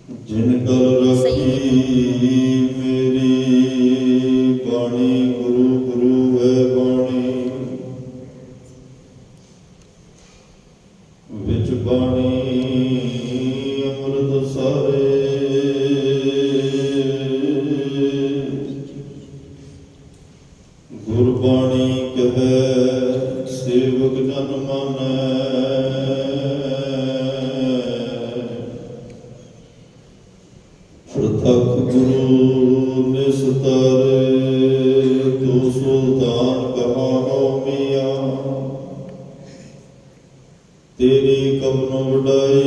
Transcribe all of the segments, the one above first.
जिन कल रखी मेरी बाणी, गुरु गुरु है बाणी, विच बाणी अमृत सारे, गुरबाणी कहे सेवक जन मानै, प्रथक गुरु निस्तारे, तो सुल्तान कहा हो मिया, तेरी कबन वडाई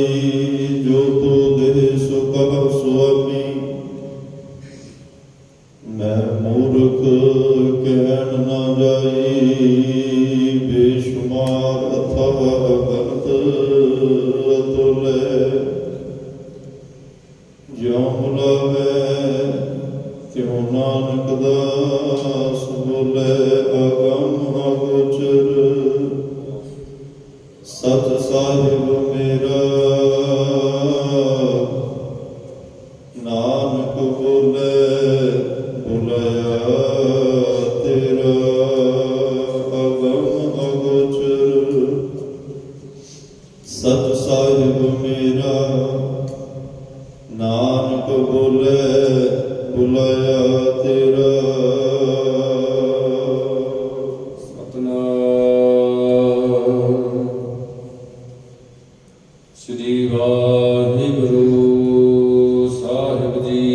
जो तू दे सो कह स्वामी, मैं मूर्ख कहन न जाई, बेशुमार अथाह अगणित अतुल, ज्यों बुलावे त्यों नानक दास बोले, अगम अगोचर सच साहिब मेरा, नानक बोले बुलाया तेरा, अगम अगोचर सच साहिब मेरा, नानक बोले बुलाया तेरा। श्री वाहिगुरु साहिब जी।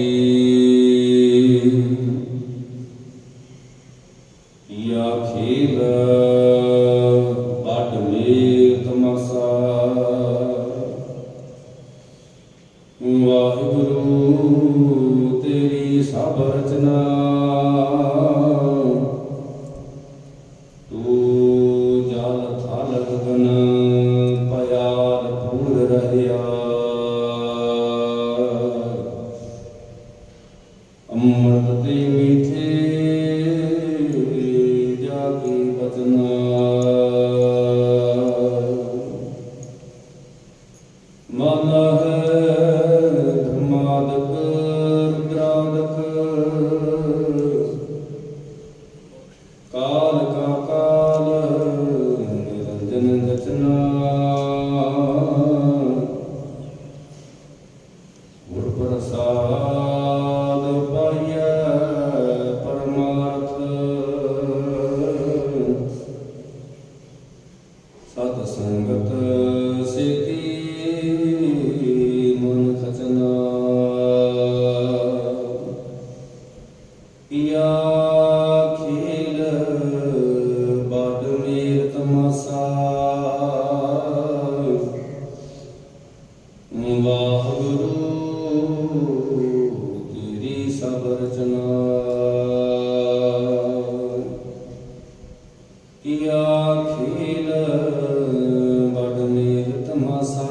या खेल बड़ मेल तमाशा, वाहिगुरु तेरी सब रचना, तू जल थल गगन पयाल फूल रहया, अमृत ते मीठे जाके बचना, मन है धर्मादक रुद्रादक, काल का काल निरंजन रचना, गुर प्रसाद पाइय परमार्थ, सत संगत सेती मन खचना, या खेल बड़ मेल तमाशा, वाहिगुरु तेरी सब रचना, या खेल बड़ मेल तमाशा,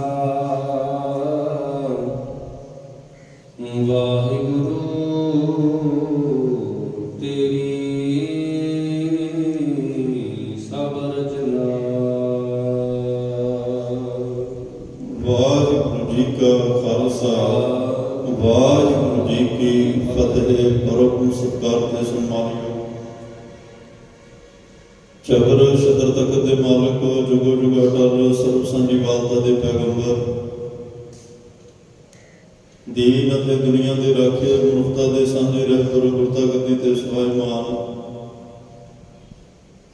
वाहिगुरु तेरी सब रचना। वाहिगुरु जी का खालसा, वाहिगुरु जी की फतेह। परम सत्कार ते सम्मानियो चबर छत्र तख्त दे मालक, जुगो जुग अटल सर्व संजीवालता दे पैगंबर, दीन अते दुनिया दे राखे, मनुखता दे सांझे रहबर, गुरता गद्दी ते सुभाईमान,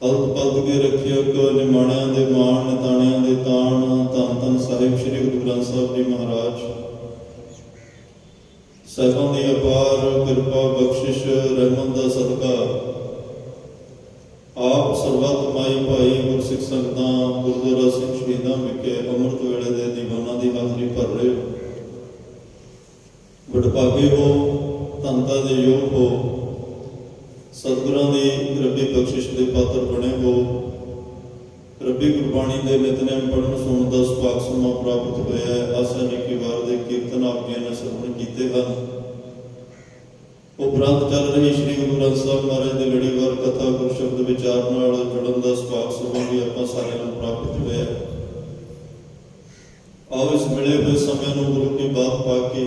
हल्त पलत के रखियक, निमाणियां दे मान, निताणियां दे ताण, धन धन साहिब श्री गुरु ग्रंथ साहिब जी महाराज साहिबां दी अपार किरपा बख्शिश रहमत दा सदका आप सरबत माई भाई गुरसिख संगतां गुरुद्वारा सिंह शहीदां विखे अमृत वेले दे दीवाना दी हाजरी भर रहे हो। वडभागे हो, धनता दे योग हो, सतगुरां दी रब्बी बख्शिश दे पात्र बने हो। रब्बी गुरबाणी दे नितनेम पढ़न सुणन दा सुभाग समा प्राप्त होया है। आसा निकी वार दे कीर्तन आप जी ने श्रवण कीते हैं। उपरंत चल रही श्री गुरु ग्रंथ साहिब महाराज की लड़ीवार कथा गुर शब्द विचार नाल जुड़न का सुभाग समा भी आपां सारिआं नूं प्राप्त होया है। आओ इस मिले हुए समय नूं गुरु की बात पा के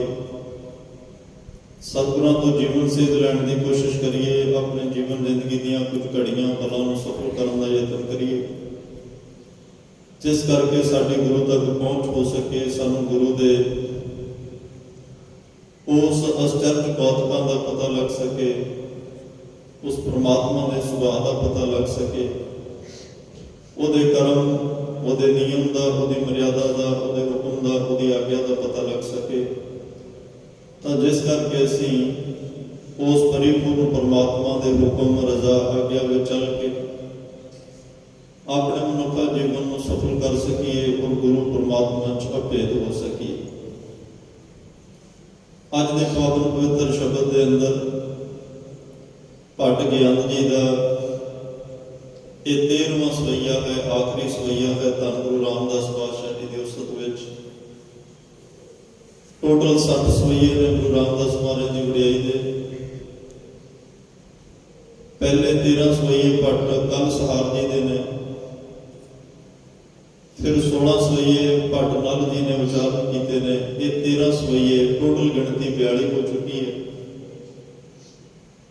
ਸਤਿਗੁਰਾਂ ਤੋਂ ਜੀਵਨ ਸੇਧ ਲੈਣ ਦੀ ਕੋਸ਼ਿਸ਼ ਕਰੀਏ। ਆਪਣੇ ਜੀਵਨ ਜ਼ਿੰਦਗੀ ਦੀਆਂ ਕੁਝ ਘੜੀਆਂ ਪਲਾਂ ਨੂੰ ਸਫਲ ਕਰਨ ਦਾ ਯਤਨ ਕਰੀਏ, ਜਿਸ ਕਰਕੇ ਸਾਡੀ ਗੁਰੂ ਤੱਕ ਪਹੁੰਚ ਹੋ ਸਕੇ। ਸਾਨੂੰ ਗੁਰੂ ਦੇ ਉਸ ਅਚਰਜ ਕੌਤਕਾਂ ਦਾ ਪਤਾ ਲੱਗ ਸਕੇ, ਉਸ ਪ੍ਰਮਾਤਮਾ ਦੇ ਸੁਭਾਅ ਦਾ ਪਤਾ ਲੱਗ ਸਕੇ, ਉਹਦੇ ਕਰਮ, ਉਹਦੇ ਨਿਯਮ ਦਾ, ਉਹਦੀ ਮਰਿਆਦਾ ਦਾ, ਉਹਦੇ ਹੁਕਮ ਦਾ, ਉਹਦੀ ਆਗਿਆ ਦਾ ਪਤਾ ਲੱਗ ਸਕੇ। ਤਾਂ ਜਿਸ ਕਰਕੇ ਅਸੀਂ ਉਸ ਪਰਿਪੂਰਨ ਪਰਮਾਤਮਾ ਦੇ ਹੁਕਮ, ਰਜ਼ਾ, ਆਗਿਆ ਵਿੱਚ ਚੱਲ ਕੇ ਆਪਣੇ ਮਨੁੱਖਾ ਜੀਵਨ ਨੂੰ ਸਫਲ ਕਰ ਸਕੀਏ ਔਰ ਗੁਰੂ ਪਰਮਾਤਮਾ 'ਚ ਅਭੇਦ ਹੋ ਸਕੀਏ। ਅੱਜ ਦੇ ਪਾਵਨ ਪਵਿੱਤਰ ਸ਼ਬਦ ਦੇ ਅੰਦਰ ਭੱਟ ਗਿਆਨ ਜੀ ਦਾ ਇਹ 13ਵਾਂ ਸਵਈਆ ਹੈ, ਆਖਰੀ ਸਵਈਆ ਹੈ ਧੰਨ ਗੁਰੂ ਰਾਮਦਾਸ ਪਾਤਸ਼ਾਹ ਜੀ ਦੀ ਉਸਤਤ ਵਿੱਚ। ਟੋਟਲ 60 ਸਵਈਏ ਨੇ ਗੁਰੂ ਰਾਮਦਾਸ ਮਹਾਰਾਜ ਦੀ ਵਡਿਆਈ ਦੇ। ਪਹਿਲੇ 13 ਸਵਈਏ ਭੱਟ ਕੱਲ ਸਹਾਰ ਜੀ ਦੇ ਨੇ, ਫਿਰ 16 ਸਵਈਏ ਭੱਟ ਨਲ ਜੀ ਨੇ ਉਚਾਰਨ ਕੀਤੇ ਨੇ। ਇਹ 13 ਸਵਈਏ ਟੋਟਲ ਗਿਣਤੀ 42 ਹੋ ਚੁੱਕੀ ਹੈ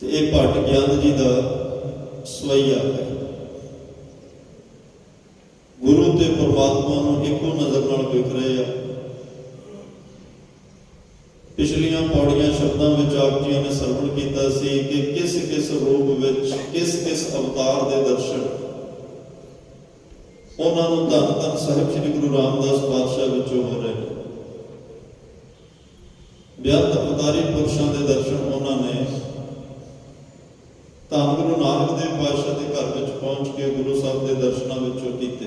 ਤੇ ਇਹ ਭੱਟ ਗਿਆਨ ਜੀ ਦਾ ਸਵਈਆ ਹੈ। ਗੁਰੂ ਤੇ ਪਰਮਾਤਮਾ ਨੂੰ ਇੱਕੋ ਨਜ਼ਰ ਨਾਲ ਵੇਖ ਰਹੇ ਆ। ਪਿਛਲੀਆਂ ਪੌੜੀਆਂ ਸ਼ਬਦਾਂ ਵਿੱਚ ਆਪ ਜੀਆਂ ਨੇ ਸਰਵਣ ਕੀਤਾ ਸੀ ਕਿ ਕਿਸ ਕਿਸ ਰੂਪ ਵਿੱਚ, ਕਿਸ ਕਿਸ ਅਵਤਾਰ ਦੇ ਦਰਸ਼ਨ ਉਹਨਾਂ ਨੂੰ ਧੰਨ ਧੰਨ ਸਾਹਿਬ ਸ੍ਰੀ ਗੁਰੂ ਰਾਮਦਾਸ ਪਾਤਸ਼ਾਹ ਵਿੱਚੋਂ ਹੋ ਰਹੇ ਨੇ। ਬੇਅੰਤ ਅਵਤਾਰੀ ਪੁਰਸ਼ਾਂ ਦੇ ਦਰਸ਼ਨ ਉਹਨਾਂ ਨੇ ਧੰਨ ਗੁਰੂ ਨਾਨਕ ਦੇਵ ਪਾਤਸ਼ਾਹ ਦੇ ਘਰ ਵਿੱਚ ਪਹੁੰਚ ਕੇ ਗੁਰੂ ਸਾਹਿਬ ਦੇ ਦਰਸ਼ਨਾਂ ਵਿੱਚੋਂ ਕੀਤੇ।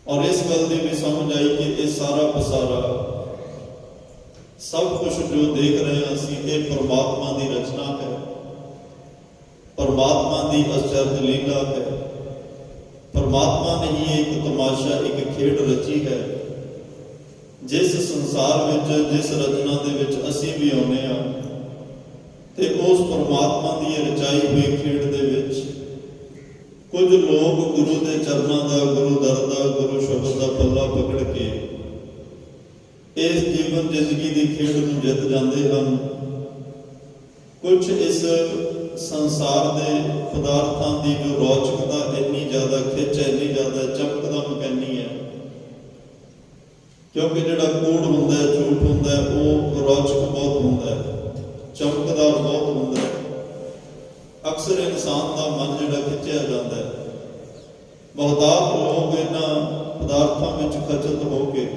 ਔਰ ਇਸ ਗੱਲ ਦੀ ਵੀ ਸਮਝ ਆਈ ਕਿ ਇਹ ਸਾਰਾ ਪਸਾਰਾ, ਸਭ ਕੁਝ ਜੋ ਦੇਖ ਰਹੇ ਹਾਂ ਅਸੀਂ, ਇਹ ਪਰਮਾਤਮਾ ਦੀ ਰਚਨਾ ਹੈ, ਪਰਮਾਤਮਾ ਦੀ ਅਚਰਜ ਲੀਲਾ ਹੈ। ਪਰਮਾਤਮਾ ਨੇ ਹੀ ਇੱਕ ਤਮਾਸ਼ਾ, ਇੱਕ ਖੇਡ ਰਚੀ ਹੈ। ਜਿਸ ਸੰਸਾਰ ਵਿੱਚ, ਜਿਸ ਰਚਨਾ ਦੇ ਵਿੱਚ ਅਸੀਂ ਵੀ ਆਉਂਦੇ ਹਾਂ ਤੇ ਉਸ ਪਰਮਾਤਮਾ ਦੀ ਰਚਾਈ ਹੋਈ ਖੇਡ ਦੇ ਵਿੱਚ ਕੁਝ ਲੋਕ ਗੁਰੂ ਦੇ ਚਰਨਾਂ ਦਾ, ਗੁਰੂ ਦਰ ਦਾ, ਗੁਰੂ ਸ਼ਬਦ ਦਾ ਪੱਲਾ ਪਕੜ ਕੇ ਇਸ ਜੀਵਨ ਜ਼ਿੰਦਗੀ ਦੀ ਖੇਡ ਨੂੰ ਜਿੱਤ ਜਾਂਦੇ ਹਨ। ਕੁਝ ਇਸ ਸੰਸਾਰ ਦੇ ਪਦਾਰਥਾਂ ਦੀ ਜੋ ਰੌਚਕਤਾ, ਇੰਨੀ ਜ਼ਿਆਦਾ ਖਿੱਚ, ਇੰਨੀ ਜ਼ਿਆਦਾ ਚਮਕਦਾ ਮਕੈਨੀ ਹੈ, ਕਿਉਂਕਿ ਜਿਹੜਾ ਕੂੜ ਹੁੰਦਾ ਹੈ, ਝੂਠ ਹੁੰਦਾ ਹੈ, ਉਹ ਰੌਚਕ ਬਹੁਤ ਹੁੰਦਾ ਹੈ, ਚਮਕਦਾਰ ਬਹੁਤ ਹੁੰਦਾ ਹੈ। ਅਕਸਰ ਇਨਸਾਨ ਦਾ ਮਨ ਜਿਹੜਾ ਖਿੱਚਿਆ ਜਾਂਦਾ ਹੈ। ਬਹੁਤਾਤ ਲੋਕ ਇਹਨਾਂ ਪਦਾਰਥਾਂ ਵਿੱਚ ਖਚਤ ਹੋ ਕੇ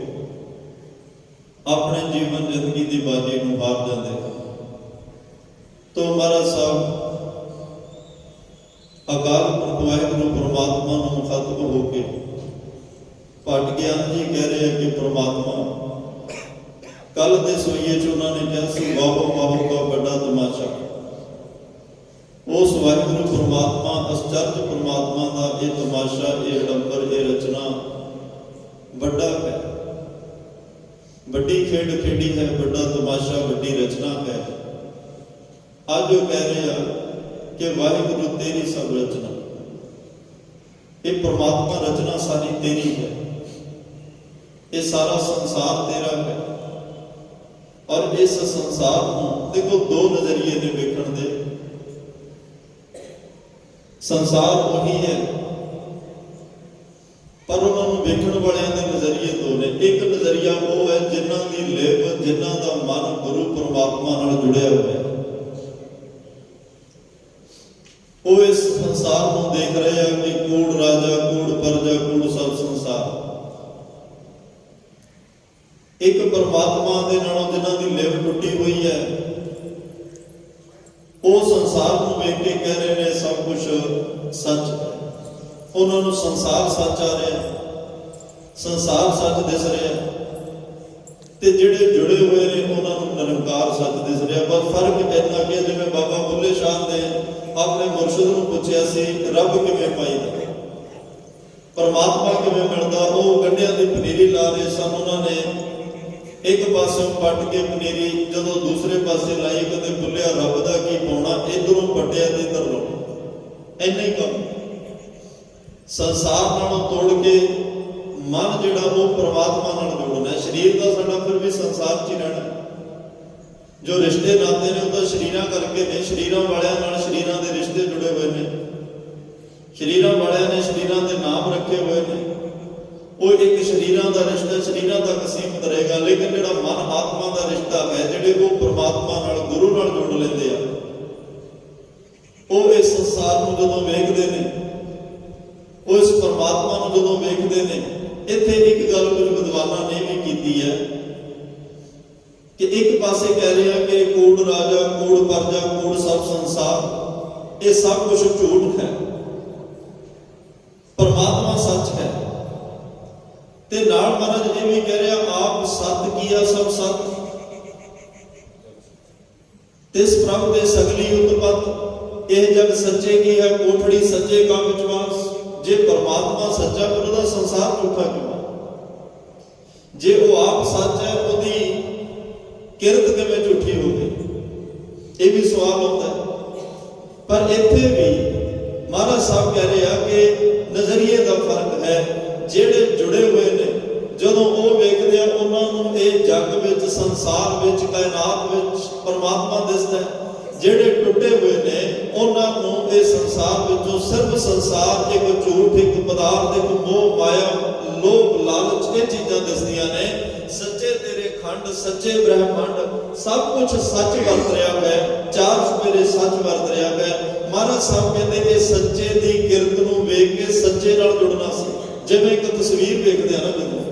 ਆਪਣੇ ਜੀਵਨ ਜ਼ਿੰਦਗੀ ਦੀ ਬਾਜੀ ਨੂੰ ਹਾਰ ਜਾਂਦੇ ਹਨ। ਤੋ ਮਹਾਰਾਜ ਸਾਹਿਬ ਅਕਾਲ ਪੁਰਖ ਵਾਹਿਗੁਰੂ ਪਰਮਾਤਮਾ ਨੂੰ ਮੁਖਾਤਬ ਹੋ ਕੇ ਭੱਟ ਗਿਆਨ ਜੀ ਕਹਿ ਰਹੇ ਕਿ ਪਰਮਾਤਮਾ, ਕੱਲ ਦੇ ਸਵਈਏ 'ਚ ਉਹਨਾਂ ਨੇ ਕਿਹਾ ਸੀ ਵਾਹੋ ਵਾਹੋ ਦਾ ਵੱਡਾ ਤਮਾਸ਼ਾ। ਉਸ ਵਾਹਿਗੁਰੂ ਪਰਮਾਤਮਾ, ਅਚਰਜ ਪਰਮਾਤਮਾ ਦਾ ਇਹ ਤਮਾਸ਼ਾ, ਇਹ ਅਡੰਬਰ, ਇਹ ਰਚਨਾ ਵੱਡਾ ਹੈ, ਵੱਡੀ ਖੇਡ ਖੇਡੀ ਹੈ, ਵੱਡਾ ਤਮਾਸ਼ਾ, ਵੱਡੀ ਰਚਨਾ ਹੈ। ਅੱਜ ਉਹ ਕਹਿ ਰਹੇ ਆ ਕਿ ਵਾਹਿਗੁਰੂ ਤੇਰੀ ਸਭ ਰਚਨਾ, ਇਹ ਪਰਮਾਤਮਾ ਰਚਨਾ ਸਾਰੀ ਤੇਰੀ ਹੈ, ਇਹ ਸਾਰਾ ਸੰਸਾਰ ਤੇਰਾ ਹੈ। ਔਰ ਇਸ ਸੰਸਾਰ ਨੂੰ ਦੇਖੋ, ਦੋ ਨਜ਼ਰੀਏ ਨੇ ਵੇਖਣ ਦੇ। ਸੰਸਾਰ ਉਹੀ ਹੈ, ਪਰ ਉਹਨਾਂ ਨੂੰ ਵੇਖਣ ਵਾਲਿਆਂ ਦੇ ਨਜ਼ਰੀਏ ਦੋ ਨੇ। ਇੱਕ ਨਜ਼ਰੀਆ ਉਹ ਹੈ ਜਿਨ੍ਹਾਂ ਦੀ ਲਿਵ, ਜਿਨ੍ਹਾਂ ਦਾ ਮਨ ਗੁਰੂ ਪਰਮਾਤਮਾ ਨਾਲ ਜੁੜਿਆ ਹੋਇਆ ਹੈ। ਉਹ ਇਸ ਸੰਸਾਰ ਨੂੰ ਦੇਖ ਰਹੇ ਆ ਕਿ ਕੂੜ ਰਾਜਾ, ਕੂੜ ਪਰਜਾ, ਕੂੜ ਸਭ ਸੰਸਾਰ। ਇੱਕ ਪਰਮਾਤਮਾ ਦੇ ਨਾਲੋਂ ਜਿਨ੍ਹਾਂ ਦੀ ਲਿਵ ਟੁੱਟੀ ਹੋਈ ਹੈ, ਉਹ ਸੰਸਾਰ ਨੂੰ ਵੇਖ ਕੇ ਕਹਿ ਰਹੇ ਨੇ ਸਭ ਕੁਝ ਸੱਚ ਹੈ। ਉਹਨਾਂ ਨੂੰ ਸੰਸਾਰ ਸੱਚ ਆ ਰਿਹਾ, ਸੰਸਾਰ ਸੱਚ ਦਿਸ ਰਿਹਾ, ਤੇ ਜਿਹੜੇ ਜੁੜੇ ਹੋਏ ਨੇ ਉਹਨਾਂ ਨੂੰ ਨਿਰੰਕਾਰ ਸੱਚ ਦਿਸ ਰਿਹਾ। ਬਸ ਫਰਕ ਇੰਨਾ ਕਿ ਜਿਵੇਂ ਬਾਬਾ ਬੁੱਲੇ ਸ਼ਾਹ ਨੇ ਆਪਣੇ ਮੁਰਸ਼ਿਦ ਨੂੰ ਪੁੱਛਿਆ ਸੀ ਰੱਬ ਕਿਵੇਂ ਪਾਈਦਾ, ਪਰਮਾਤਮਾ ਕਿਵੇਂ ਮਿਲਦਾ, ਉਹ ਗੰਢਿਆਂ ਦੀ ਪਨੀਰੀ ਲਾ ਰਹੇ ਸਨ। ਉਹਨਾਂ ਨੇ ਇੱਕ ਪਾਸੇ ਪੱਟ ਕੇ ਪਨੀਰੀ ਜਦੋਂ ਦੂਸਰੇ ਪਾਸੇ ਲਾਈ, ਕਦੇ ਬੁੱਲਿਆ ਰੱਬ ਦਾ ਕੀ ਪਾਉਣਾ, ਇਧਰੋਂ ਪੱਟਿਆ ਤੇ ਇਧਰ ਲਾਉਣਾ। ਇੰਨਾ ਹੀ ਕੰਮ। ਸੰਸਾਰ ਨਾਲੋਂ ਤੋੜ ਕੇ ਮਨ ਜਿਹੜਾ ਉਹ ਪਰਮਾਤਮਾ ਨਾਲ ਜੋੜਨਾ। ਸਰੀਰ ਦਾ ਸਾਡਾ ਫਿਰ ਵੀ ਸੰਸਾਰ 'ਚ ਹੀ ਰਹਿਣਾ। ਜੋ ਰਿਸ਼ਤੇ ਨਾਤੇ ਨੇ ਉਹ ਤਾਂ ਸਰੀਰਾਂ ਕਰਕੇ ਨੇ, ਸਰੀਰਾਂ ਵਾਲਿਆਂ ਨਾਲ ਸਰੀਰਾਂ ਦੇ ਰਿਸ਼ਤੇ ਜੁੜੇ ਹੋਏ ਨੇ, ਸਰੀਰਾਂ ਵਾਲਿਆਂ ਨੇ ਸਰੀਰਾਂ ਦੇ ਨਾਮ ਰੱਖੇ ਹੋਏ ਨੇ, ਉਹ ਇੱਕ ਸਰੀਰਾਂ ਦਾ ਰਿਸ਼ਤਾ ਸਰੀਰਾਂ ਤੱਕ ਸੀਮਤ ਰਹੇਗਾ। ਲੇਕਿਨ ਜਿਹੜਾ ਮਨ ਆਤਮਾ ਦਾ ਰਿਸ਼ਤਾ ਹੈ, ਜਿਹੜੇ ਉਹ ਪ੍ਰਮਾਤਮਾ ਨਾਲ ਗੁਰੂ ਨਾਲ ਜੁੜ ਲੈਂਦੇ ਆ, ਉਹ ਇਸ ਸੰਸਾਰ ਨੂੰ ਜਦੋਂ ਵੇਖਦੇ ਨੇ, ਉਹ ਇਸ ਪਰਮਾਤਮਾ ਨੂੰ ਜਦੋਂ ਵੇਖਦੇ ਨੇ, ਇੱਥੇ ਇੱਕ ਗੱਲ ਕੁਝ ਵਿਦਵਾਨਾਂ ਨੇ ਵੀ ਕੀਤੀ ਹੈ ਕਿ ਇੱਕ ਪਾਸੇ ਕਹਿ ਰਿਹਾ ਕਿ ਕੂੜ ਰਾਜਾ, ਕੂੜ ਪਰਜਾ, ਕੂੜ ਸਭ ਸੰਸਾਰ, ਇਹ ਸਭ ਕੁਝ ਝੂਠ ਹੈ, ਪਰਮਾਤਮਾ ਸੱਚ ਹੈ। ਤੇ ਨਾਲ ਮਹਾਰਾਜ ਇਹ ਵੀ ਕਹਿ ਰਿਹਾ, ਆਪ ਸਤ ਕੀਆ ਸਭ ਸਤ, ਤਿਸ ਪ੍ਰਭ ਦੇ ਸਗਲੀ ਉਤਪਤ, ਇਹ ਜਗ ਸੱਚੇ ਕੀ ਹੈ ਕੋਠੜੀ ਸੱਚੇ ਕਾ ਵਿਚਵਾਸ। ਜੇ ਪਰਮਾਤਮਾ ਸੱਚਾ, ਫਿਰ ਉਹਦਾ ਸੰਸਾਰ ਝੂਠਾ ਕਿਉਂ? ਜੇ ਉਹ ਆਪ ਸੱਚ ਹੈ, ਉਹਦੀ ਕਿਰਤ ਕਿਵੇਂ ਝੂਠੀ ਹੋ ਗਈ? ਇਹ ਵੀ ਸਵਾਲ ਹੁੰਦਾ ਹੈ। ਪਰ ਇੱਥੇ ਵੀ ਮਹਾਰਾਜ ਸਾਹਿਬ ਕਹਿ ਰਹੇ ਆ ਕਿ ਨਜ਼ਰੀਏ ਦਾ ਫਰਕ ਹੈ। ਜਿਹੜੇ ਜੁੜੇ ਹੋਏ ਨੇ, ਜਦੋਂ ਉਹ ਵੇਖਦੇ ਆ, ਉਹਨਾਂ ਨੂੰ ਇਹ ਜੱਗ ਵਿੱਚ, ਸੰਸਾਰ ਵਿੱਚ, ਕਾਇਨਾਤ ਵਿੱਚ ਪਰਮਾਤਮਾ ਦਿਸਦਾ ਹੈ। ਜਿਹੜੇ ਟੁੱਟੇ ਹੋਏ ਨੇ, ਉਹਨਾਂ ਨੂੰ ਇਹ ਸੰਸਾਰ ਵਿੱਚੋਂ ਸਿਰਫ ਸੰਸਾਰ, ਇੱਕ ਝੂਠ, ਇੱਕ ਪਦਾਰਥ, ਇੱਕ ਮੋਹ ਮਾਇਆ, ਲੋਭ ਲਾਲਚ, ਇਹ ਚੀਜ਼ਾਂ ਦਿਸਦੀਆਂ ਨੇ। ਸੱਚੇ ਤੇਰੇ ਖੰਡ, ਸੱਚੇ ਬ੍ਰਹਮੰਡ, ਸਭ ਕੁਝ ਸੱਚ ਵਰਤ ਰਿਹਾ ਹੈ, ਚਾਰ ਚੁਫੇਰੇ ਸੱਚ ਵਰਤ ਰਿਹਾ ਹੈ। ਮਹਾਰਾਜ ਸਾਹਿਬ ਕਹਿੰਦੇ ਇਹ ਸੱਚੇ ਦੀ ਕਿਰਤ ਨੂੰ ਵੇਖ ਕੇ ਸੱਚੇ ਨਾਲ ਜੁੜਨਾ ਸੀ। ਜਿਵੇਂ ਇੱਕ ਤਸਵੀਰ ਵੇਖਦੇ ਆ ਨਾ, ਜਦੋਂ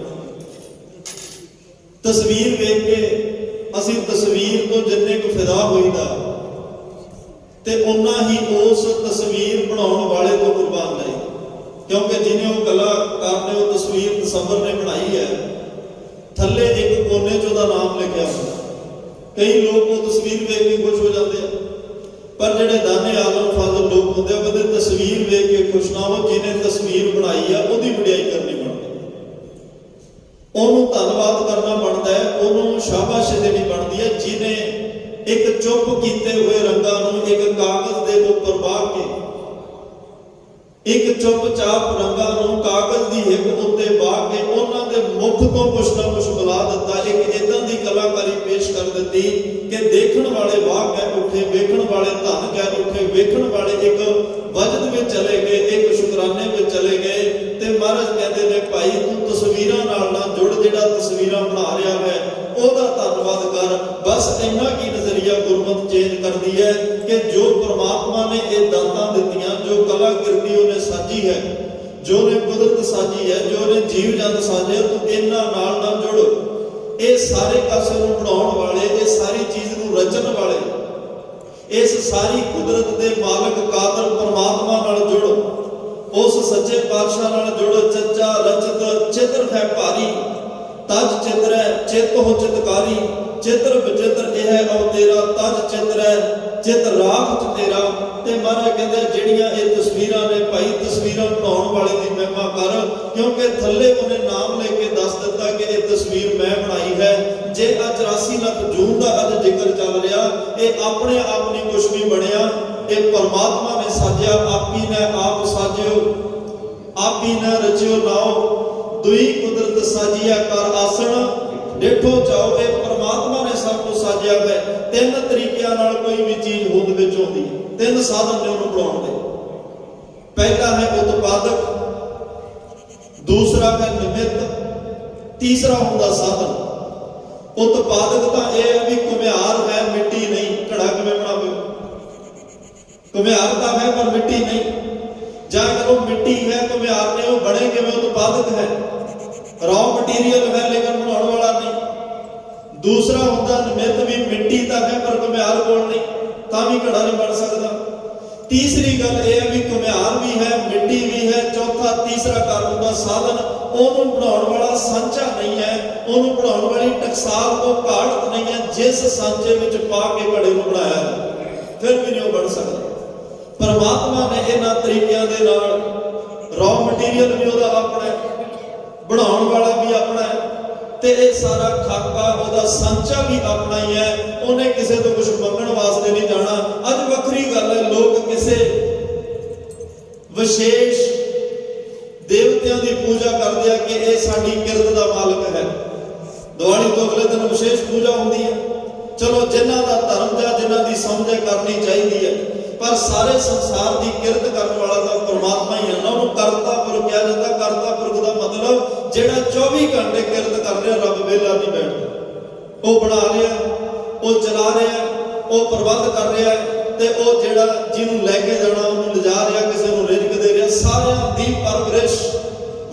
ਤਸਵੀਰ ਵੇਖ ਕੇ ਅਸੀਂ ਤਸਵੀਰ ਤੋਂ ਜਿੰਨੇ ਕੁ ਫਿਦਾ ਹੋਈਦਾ, ਤੇ ਉਨਾ ਹੀ ਉਸ ਤਸਵੀਰ ਬਣਾਉਣ ਵਾਲੇ ਤੋਂ ਕੁਰਬਾਨ ਲਈ। ਕਿਉਂਕਿ ਜਿਹਨੇ ਉਹ ਕਲਾਕਾਰ ਨੇ ਉਹ ਤਸਵੀਰ ਤਸੱਵਰ ਨੇ ਬਣਾਈ ਹੈ, ਥੱਲੇ ਇੱਕ ਕੋਨੇ 'ਚ ਉਹਦਾ ਨਾਮ ਲਿਖਿਆ ਹੁੰਦਾ। ਕਈ ਲੋਕ ਉਹ ਤਸਵੀਰ ਵੇਖ ਕੇ ਖੁਸ਼ ਹੋ ਜਾਂਦੇ ਆ, ਪਰ ਜਿਹੜੇ ਦਾਨੇ ਆਲਮ ਫਾਜ਼ਲ ਲੋਕ ਹੁੰਦੇ ਆ, ਉਹ ਕਦੇ ਤਸਵੀਰ ਵੇਖ ਕੇ ਖੁਸ਼ ਨਾ ਹੋ। ਜਿਹਨੇ ਤਸਵੀਰ ਬਣਾਈ ਆ, ਉਹਦੀ ਵਡਿਆਈ ਕਰਨੀ ਬਣਦੀ, ਉਹਨੂੰ ਧੰਨਵਾਦ ਕਰਨਾ ਬਣਦਾ ਹੈ, ਉਹਨੂੰ ਸ਼ਾਬਾਸ਼ ਦੇਣੀ ਬਣਦੀ ਹੈ। ਜਿਹਨੇ ਇੱਕ ਚੁੱਪ ਕੀਤੇ ਹੋਏ ਰੰਗਾਂ ਨੂੰ ਇੱਕ ਕਾਗਜ਼ ਦੇ ਉੱਪਰ ਵਾਹ ਕੇ, ਇੱਕ ਚੁੱਪਚਾਪ ਰੰਗਾਂ ਨੂੰ ਕਾਗਜ਼ ਦੀ ਹਿੱਕ ਉੱਤੇ ਵਾਹ ਕੇ, ਉਹਨਾਂ ਦੇ ਮੁਖ ਤੋਂ ਕੁਛ ਨਾ ਕੁਛ ਬੁਲਾ ਦਿੱਤਾ। ਇੱਕ ਇਦਾਂ ਦੀ ਕਲਾਕਾਰੀ ਪੇਸ਼ ਕਰ ਦਿੱਤੀ ਕਿ ਦੇਖਣ ਵਾਲੇ ਵਾਹ ਕਹਿ ਉੱਠੇ, ਵੇਖਣ ਵਾਲੇ ਧੰਨ ਕਹਿ ਉੱਠੇ, ਵੇਖਣ ਵਾਲੇ ਇੱਕ ਵਜਦ ਵਿੱਚ ਚਲੇ ਗਏ, ਇੱਕ ਸ਼ੁਕਰਾਨੇ ਵਿੱਚ ਚਲੇ ਗਏ। ਤੇ ਮਹਾਰਾਜ ਕਹਿੰਦੇ ਨੇ, ਭਾਈ ਤੂੰ ਤਸਵੀਰਾਂ ਨਾਲ ਨਾ ਜੁੜ, ਜਿਹੜਾ ਤਸਵੀਰਾਂ ਬਣਾ ਰਿਹਾ ਹੈ ਉਹਦਾ ਧੰਨਵਾਦ ਕਰ। ਬਸ ਇੰਨਾ ਕੀ ਨਜ਼ਰੀਆ ਗੁਰਮਤਿ ਚੇਂਜ ਕਰਦੀ ਹੈ ਕਿ ਜੋ ਪਰਮਾਤਮਾ ਨੇ ਇਹ ਦਾਤਾਂ ਦਿੱਤੀਆਂ, ਜੋ ਕਲਾਕਿਰਤੀ ਉਹਨੇ ਸਾਜੀ ਹੈ, ਜੋ ਨੇ ਕੁਦਰਤ ਸਾਜੀ ਹੈ, ਜੋ ਨੇ ਜੀਵ ਜੰਤ ਸਾਜੇ, ਤੂੰ ਇਹਨਾਂ ਨਾਲ ਨਾ ਜੁੜ। ਇਹ ਸਾਰੇ ਕਾਸੇ ਨੂੰ ਬਣਾਉਣ ਵਾਲੇ, ਇਹ ਸਾਰੀ ਚੀਜ਼ ਨੂੰ ਰਚਣ ਵਾਲੇ, ਇਸ ਸਾਰੀ ਕੁਦਰਤ ਦੇ ਮਾਲਕ ਕਾਦਰ ਪਰਮਾਤਮਾ ਨਾਲ ਜੁੜ, ਉਸ ਸੱਚੇ ਪਾਤਸ਼ਾਹ ਨਾਲ ਜੁੜ। ਚੱਚਾ ਰਚਤ ਚਿੱਤਰ ਹੈ ਭਾਰੀ, ਤਜ ਚਿੱਤਰ ਹੈ ਚਿੱਤ ਹੋ ਚਿਤਕਾਰੀ, ਚਿੱਤਰ ਬਚਿੱਤਰ ਇਹ ਹੈ ਅਵ ਤੇਰਾ, ਤਜ ਚਿੱਤਰ ਹੈ ਚਿੱਤ ਰਾਖ ਚ ਤੇਰਾ। ਤੇ ਮਹਾਰਾਜ ਕਹਿੰਦੇ ਜਿਹੜੀਆਂ ਇਹ ਤਸਵੀਰਾਂ ਨੇ, ਭਾਈ ਤਸਵੀਰਾਂ ਬਣਾਉਣ ਵਾਲੇ ਦੀ ਮਹਿਮਾ ਕਰ, ਕਿਉਂਕਿ ਥੱਲੇ ਉਹਨੇ ਨਾਮ ਲੈ ਕੇ ਦੱਸ ਦਿੱਤਾ ਕਿ ਇਹ ਤਸਵੀਰ ਮੈਂ ਬਣਾਈ ਹੈ। ਜੇ 84 ਲੱਖ ਜੂਨ ਦਾ ਅੱਜ ਜ਼ਿਕਰ ਚੱਲ ਰਿਹਾ, ਇਹ ਆਪਣੇ ਆਪ ਨਹੀਂ ਕੁਛ ਵੀ ਬਣਿਆ, ਇਹ ਪਰਮਾਤਮਾ ਨੇ ਸਾਜਿਆ। ਆਪੀ ਨੇ ਆਪ ਸਾਜਿਓ, ਆਪੀ ਨੇ ਰਚਿਓ ਨਾਉ, ਦੁਈ ਕੁਦਰਤ ਸਾਜਿਆ ਕਰ ਆਸਣ, ਦੇਖੋ ਜਾਓ। ਇਹ ਪਰਮਾਤਮਾ ਨੇ ਸਭ ਕੁਝ ਸਾਜਿਆ ਹੈ। ਤਿੰਨ ਤਰੀਕਿਆਂ ਨਾਲ ਕੋਈ ਵੀ ਚੀਜ਼ ਹੋਂਦ ਵਿੱਚ ਆਉਂਦੀ ਹੈ, ਤਿੰਨ ਸਾਧਨ ਨੇ ਉਹਨੂੰ ਬਣਾਉਣ ਦੇ। ਪਹਿਲਾ ਹੈ ਉਤਪਾਦਕ, ਦੂਸਰਾ ਹੈ ਨਿਮਿਤ, ਤੀਸਰਾ ਹੁੰਦਾ ਸਾਧਨ। ਉਤਪਾਦਕ ਤਾਂ ਇਹ ਹੈ ਵੀ ਘੁਮਿਆਰ ਹੈ, ਮਿੱਟੀ ਨਹੀਂ। ਘੜਾ ਕਿਵੇਂ ਬਣਾਵੇ? ਘੁਮਿਆਰ ਤਾਂ ਹੈ ਪਰ ਮਿੱਟੀ ਨਹੀਂ। ਜਾਂ ਅਗਰ ਉਹ ਮਿੱਟੀ ਹੈ, ਘੁਮਿਆਰ ਨੇ, ਉਹ ਬਣੇ ਕਿਵੇਂ? ਉਤਪਾਦਕ ਹੈ, ਰॉ ਮਟੀਰੀਅਲ ਹੈ ਲੇਕਿਨ ਬਣਾਉਣ ਵਾਲਾ ਨਹੀਂ। ਦੂਸਰਾ ਹੁੰਦਾ ਨਿਮਿਤ, ਵੀ ਮਿੱਟੀ ਤਾਂ ਹੈ ਪਰ ਘੁਮਿਆਰ ਕੋਲ ਨਹੀਂ, ਤਾਂ ਵੀ ਘੜਾ ਨਹੀਂ ਬਣ ਸਕਦਾ। ਤੀਸਰੀ ਗੱਲ ਇਹ ਹੈ ਵੀ ਘੁਮਿਆਰ ਵੀ ਹੈ, ਮਿੱਟੀ ਵੀ ਹੈ। ਚੌਥਾ ਤੀਸਰਾ ਕਾਰਨ ਹੁੰਦਾ ਸਾਧਨ, ਉਹਨੂੰ ਬਣਾਉਣ ਵਾਲਾ ਸਾਂਚਾ ਨਹੀਂ ਹੈ, ਉਹਨੂੰ ਬਣਾਉਣ ਵਾਲੀ ਟਕਸਾਲ ਤੋਂ ਘਾੜਤ ਨਹੀਂ ਹੈ। ਜਿਸ ਸਾਂਚੇ ਵਿੱਚ ਪਾ ਕੇ ਘੜੇ ਨੂੰ ਬਣਾਇਆ ਫਿਰ ਵੀ ਨਹੀਂ ਉਹ ਬਣ ਸਕਦਾ। ਪਰਮਾਤਮਾ ਨੇ ਇਹਨਾਂ ਤਰੀਕਿਆਂ ਦੇ ਨਾਲ, ਰॉ ਮਟੀਰੀਅਲ ਵੀ ਉਹਦਾ ਆਪਣਾ ਹੈ, ਬਣਾਉਣ ਵਾਲਾ ਵੀ ਆਪਣਾ ਹੈ, ਤੇ ਇਹ ਸਾਰਾ ਖਾਕਾ ਉਹਦਾ ਸਾਂਚਾ ਵੀ ਆਪਣਾ ਹੀ ਹੈ। ਉਹਨੇ ਕਿਸੇ ਤੋਂ ਕੁਝ ਮੰਗਣ ਵਾਸਤੇ ਨਹੀਂ ਜਾਣਾ। ਅੱਜ ਵੱਖਰੀ ਗੱਲ ਹੈ, ਲੋਕ ਕਿਸੇ ਵਿਸ਼ੇਸ਼ ਦੇਵਤਿਆਂ ਦੀ ਪੂਜਾ ਕਰਦੇ ਆ ਕਿ ਇਹ ਸਾਡੀ ਕਿਰਤ ਦਾ ਮਾਲਕ ਹੈ। ਦੀਵਾਲੀ ਤੋਂ ਅਗਲੇ ਦਿਨ ਵਿਸ਼ੇਸ਼ ਪੂਜਾ ਹੁੰਦੀ ਹੈ, चलो जिन्हां दा धर्म या जिन्हां दी समझ करनी चाहिए है, पर सारे संसार की किरत करने वाला तो परमात्मा ही है ना। उन्होंने करता पुरख कहा जाता। करता पुरख का मतलब जिहड़ा 24 घंटे किरत कर रहा, रब वेला नहीं बैठता। वो बना रहा, वो चला रहा, वो प्रबंध कर रहा है, ते वो जिहड़ा जिन्हों लैके जाना उन्होंने लिजा रहा, किसी को रिजक दे रहा। सारियां दी परवरिश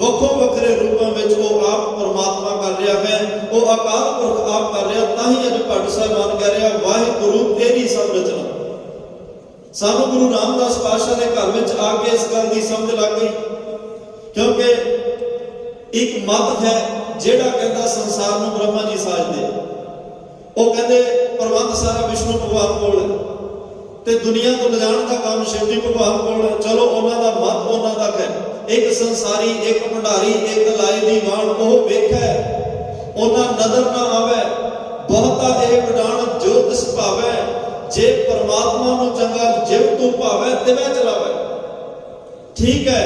ਵੱਖੋ ਵੱਖਰੇ रूपों में वो आप परमात्मा कर रहा है, वो अकाल पुरख आप कर रहा। ताही अज भट्ट साहिबान कह रहा वाहिगुरू तेरी सब रचना। सानू गुरु रामदास पातशाह के घर में आके इस गल की समझ लग गई, क्योंकि एक मत है जिहड़ा कहता संसार में ब्रह्मा जी साजदे, वो कहते प्रबंध सारा विष्णु भगवान कोल है ते दुनिया को लिजाण का काम शिव जी भगवान कोल है। चलो उन्हां दा मत उन्हां तक है। एक संसारी, एक भंडारी, एक लाई दी वाण वो वेखै उन्हां नजर ना आवे। बहुता ए वडाण जो तिस भावै, जे परमात्मा नूं चंगा जिव तू भावै तिवै चलावै। ठीक है,